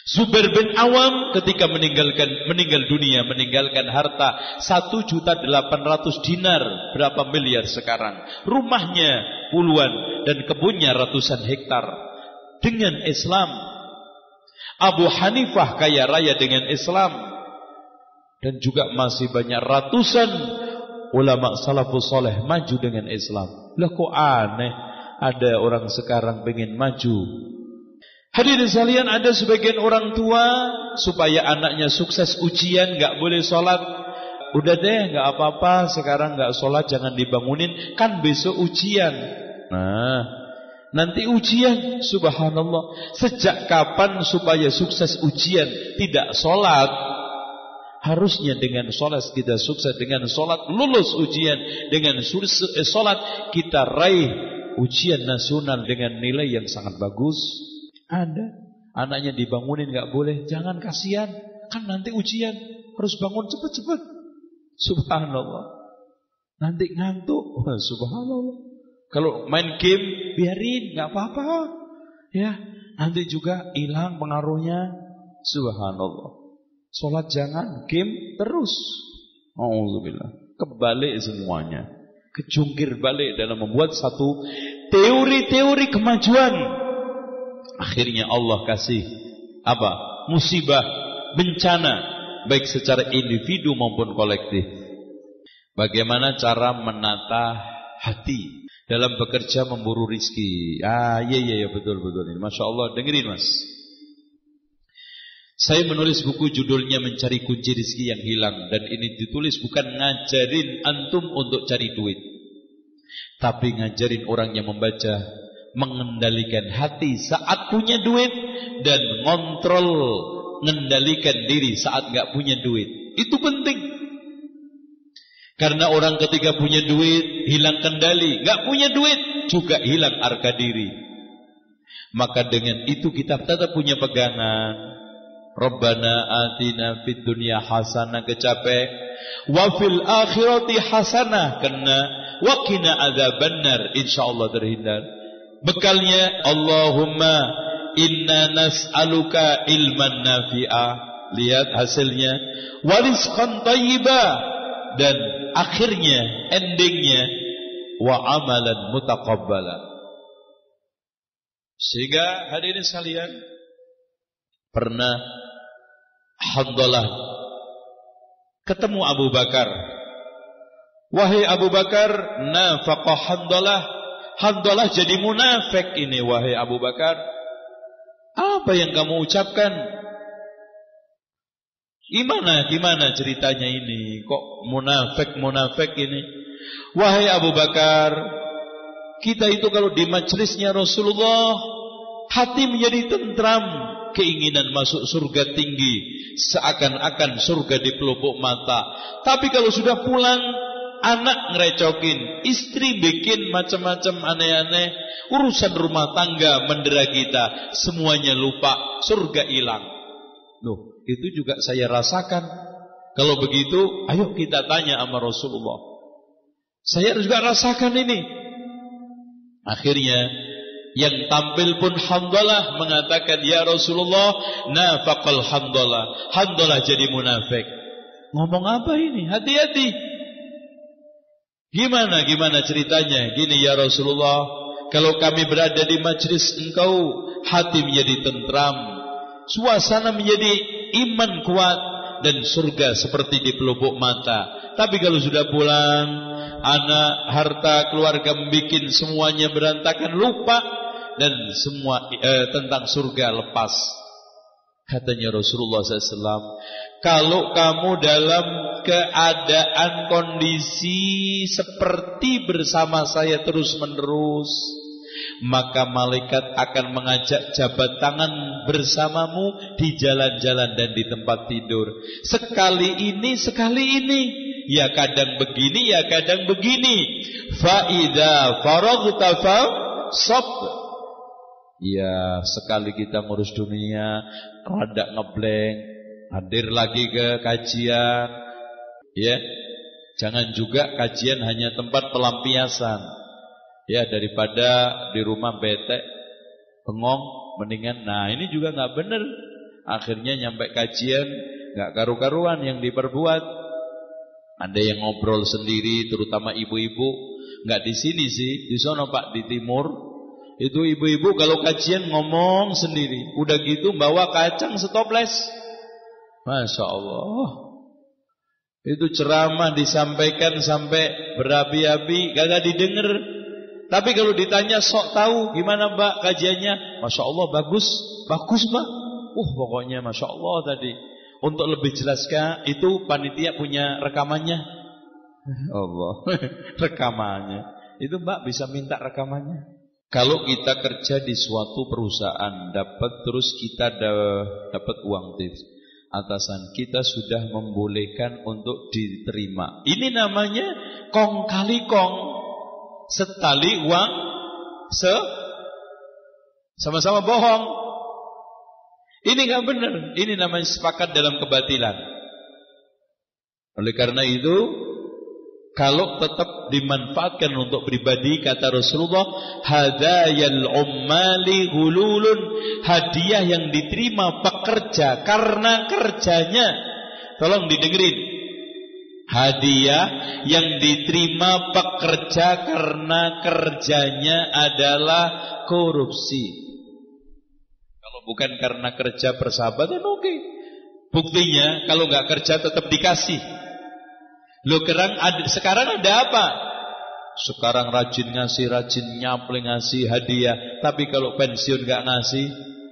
Zubair bin Awam ketika meninggal dunia, meninggalkan harta 1.800.000 dinar, berapa miliar sekarang. Rumahnya puluhan dan kebunnya ratusan hektar. Dengan Islam. Abu Hanifah kaya raya dengan Islam. Dan juga masih banyak ratusan ulama salafus saleh maju dengan Islam. Lah kok aneh, ada orang sekarang pengen maju. Hadirin sekalian, ada sebagian orang tua supaya anaknya sukses ujian gak boleh sholat. Udah deh, gak apa-apa, sekarang gak sholat, jangan dibangunin, kan besok ujian. Nah, nanti ujian, subhanallah. Sejak kapan supaya sukses ujian tidak sholat? Harusnya dengan sholat kita sukses, dengan sholat lulus ujian, dengan sholat kita raih ujian nasional dengan nilai yang sangat bagus. Ada anaknya dibangunin gak boleh, jangan, kasihan, kan nanti ujian harus bangun cepet-cepet. Subhanallah, nanti ngantuk. Subhanallah. Kalau main game biarin, gak apa-apa ya, nanti juga hilang pengaruhnya. Subhanallah. Sholat jangan, game terus. Auzubillah. Kebalik semuanya. Kejungkir balik dalam membuat satu teori-teori kemajuan. Akhirnya Allah kasih apa? Musibah, bencana, baik secara individu maupun kolektif. Bagaimana cara menata hati dalam bekerja memburu rizki? Iya betul ini. Masya Allah, dengerin mas. Saya menulis buku judulnya Mencari Kunci Rizki yang Hilang. Dan ini ditulis bukan ngajarin antum untuk cari duit, tapi ngajarin orang yang membaca mengendalikan hati saat punya duit, dan ngontrol, mengendalikan diri saat gak punya duit. Itu penting. Karena orang ketika punya duit hilang kendali, gak punya duit juga hilang harga diri. Maka dengan itu kita tetap punya pegangan. Rabbana atina fid dunya hasanah, kecapek, wa fil akhirati hasanah, kena, wa qina adzabannar, insyaallah terhindar. Bekalnya Allahumma inna nas'aluka ilman nafi'a, lihat hasilnya, wa rizqan thayyiba, dan akhirnya endingnya wa amalan mutaqabbala. Sehingga hadirin sekalian, pernah Handalah ketemu Abu Bakar. Wahai Abu Bakar, nafaqah Handalah. Handalah jadi munafik ini wahai Abu Bakar. Apa yang kamu ucapkan? Gimana ceritanya ini? Kok munafik ini? Wahai Abu Bakar, kita itu kalau di majelisnya Rasulullah, hati menjadi tentram, keinginan masuk surga tinggi, seakan-akan surga di pelupuk mata. Tapi kalau sudah pulang, anak ngerecokin, istri bikin macam-macam aneh-aneh, urusan rumah tangga mendera kita, semuanya lupa, surga hilang. Loh, itu juga saya rasakan. Kalau begitu, ayo kita tanya sama Rasulullah. Saya juga rasakan ini. Akhirnya yang tampil pun Handalah mengatakan, ya Rasulullah, nafaqal Handalah. Handalah jadi munafik. Ngomong apa ini? Hati-hati. Gimana ceritanya? Gini ya Rasulullah, kalau kami berada di majlis engkau, hati menjadi tentram, suasana menjadi iman kuat, dan surga seperti di pelupuk mata. Tapi kalau sudah pulang, anak, harta, keluarga membuat semuanya berantakan, lupa, dan semua tentang surga lepas. Katanya Rasulullah SAW, kalau kamu dalam keadaan kondisi seperti bersama saya terus menerus, maka malaikat akan mengajak jabat tangan bersamamu di jalan-jalan dan di tempat tidur. Sekali ini, ya kadang begini, ya kadang begini. Fa'idha faraghta fasab. Ya, sekali kita ngurus dunia, rada ngeblank, hadir lagi ke kajian. Ya, jangan juga kajian hanya tempat pelampiasan. Ya, daripada di rumah bete, bengong, mendingan. Nah, ini juga nggak benar. Akhirnya nyampe kajian nggak karu-karuan yang diperbuat. Ada yang ngobrol sendiri, terutama ibu-ibu. Nggak di sini sih, di sono Pak, di timur. Itu ibu-ibu kalau kajian ngomong sendiri. Udah gitu bawa kacang setoples. Masya Allah. Itu ceramah disampaikan sampai berapi-api, gak didengar. Tapi kalau ditanya sok tahu gimana Mbak kajiannya, Masya Allah bagus Mbak. Pokoknya Masya Allah tadi. Untuk lebih jelaskan, itu panitia punya rekamannya. Allah, rekamannya. Itu Mbak bisa minta rekamannya. Kalau kita kerja di suatu perusahaan, terus kita dapat uang tips, atasan kita sudah membolehkan untuk diterima. Ini namanya kong kali kong, setali uang, sama-sama bohong. Ini nggak benar. Ini namanya sepakat dalam kebatilan. Oleh karena itu, kalau tetap dimanfaatkan untuk pribadi, kata Rasulullah, hadayal ummali hululun, hadiah yang diterima pekerja karena kerjanya. Tolong didengerin. Hadiah yang diterima pekerja karena kerjanya adalah korupsi. Kalau bukan karena kerja persahabatan, oke. Buktinya kalau nggak kerja tetap dikasih. Sekarang ada apa? Sekarang rajin ngasih, rajin nyample ngasih hadiah. Tapi kalau pensiun nggak ngasih,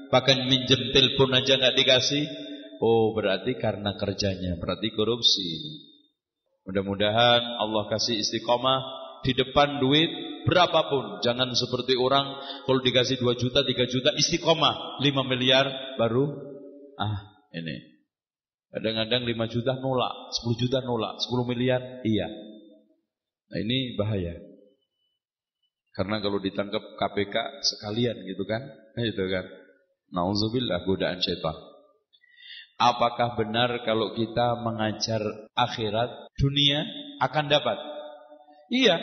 bahkan minjem telepon aja nggak dikasih. Oh, berarti karena kerjanya, berarti korupsi. Mudah-mudahan Allah kasih istiqomah di depan duit berapapun. Jangan seperti orang kalau dikasih 2 juta, 3 juta istiqomah 5 miliar baru ini. Kadang-kadang 5 juta nolak, 10 juta nolak, 10 miliar iya. Nah, ini bahaya. Karena kalau ditangkap KPK sekalian gitu kan. Itu kan. Nauzubillah, godaan syaitan. Apakah benar kalau kita mengajar akhirat, dunia akan dapat? Iya.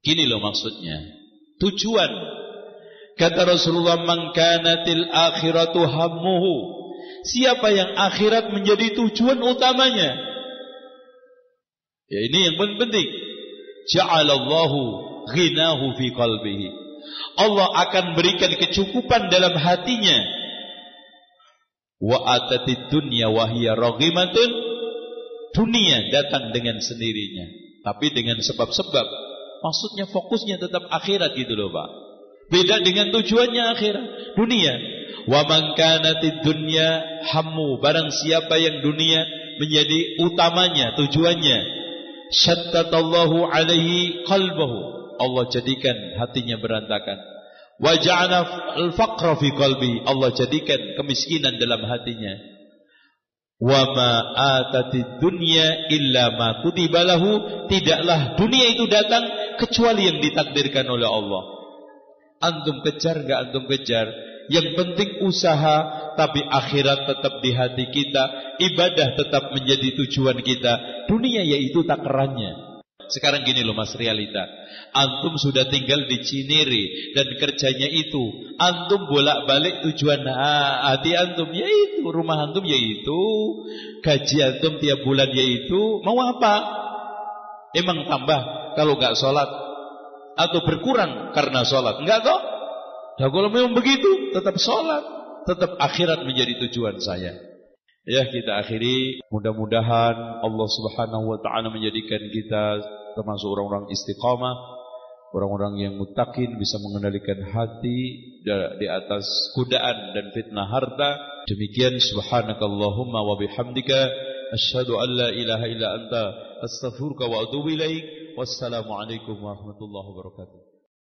Gini loh maksudnya. Tujuan. Kata Rasulullah, man kanatil akhiratu hammuhu. Siapa yang akhirat menjadi tujuan utamanya? Ya, ini yang penting. Ja'alallahu ghinahu fi qalbihi. Allah akan berikan kecukupan dalam hatinya. Wa atatid dunya wa hiya raghimatun. Dunia datang dengan sendirinya, tapi dengan sebab-sebab. Maksudnya fokusnya tetap akhirat gitu loh, Pak. Beda dengan tujuannya akhirat, dunia. Wa man kanatid dunya hammu, barang siapa yang dunia menjadi utamanya, tujuannya, syattatallahu alaihi qalbahu, Allah jadikan hatinya berantakan. Wa ja'ala al-faqra fi qalbi, Allah jadikan kemiskinan dalam hatinya. Wa ma atatid dunya illa ma kutiba lahu, tidaklah dunia itu datang kecuali yang ditakdirkan oleh Allah. Antum kejar enggak antum kejar, yang penting usaha, tapi akhirat tetap di hati kita, ibadah tetap menjadi tujuan kita. Dunia yaitu takarannya. Sekarang gini loh mas, realita. Antum sudah tinggal di Cinere dan kerjanya itu, antum bolak-balik tujuan hati antum yaitu, rumah antum yaitu, gaji antum tiap bulan yaitu, mau apa? Emang tambah kalau enggak sholat? Atau berkurang karena sholat? Enggak toh? Nah kalau memang begitu, tetap sholat, tetap akhirat menjadi tujuan saya. Ya, kita akhiri. Mudah-mudahan Allah Subhanahu wa ta'ala menjadikan kita termasuk orang-orang istiqamah, orang-orang yang muttaqin, bisa mengendalikan hati di atas godaan dan fitnah harta. Demikian, subhanakallahumma wa bihamdika asyhadu an la ilaha illa anta astaghfiruka wa atubu ilaik. Wassalamualaikum warahmatullahi wabarakatuh.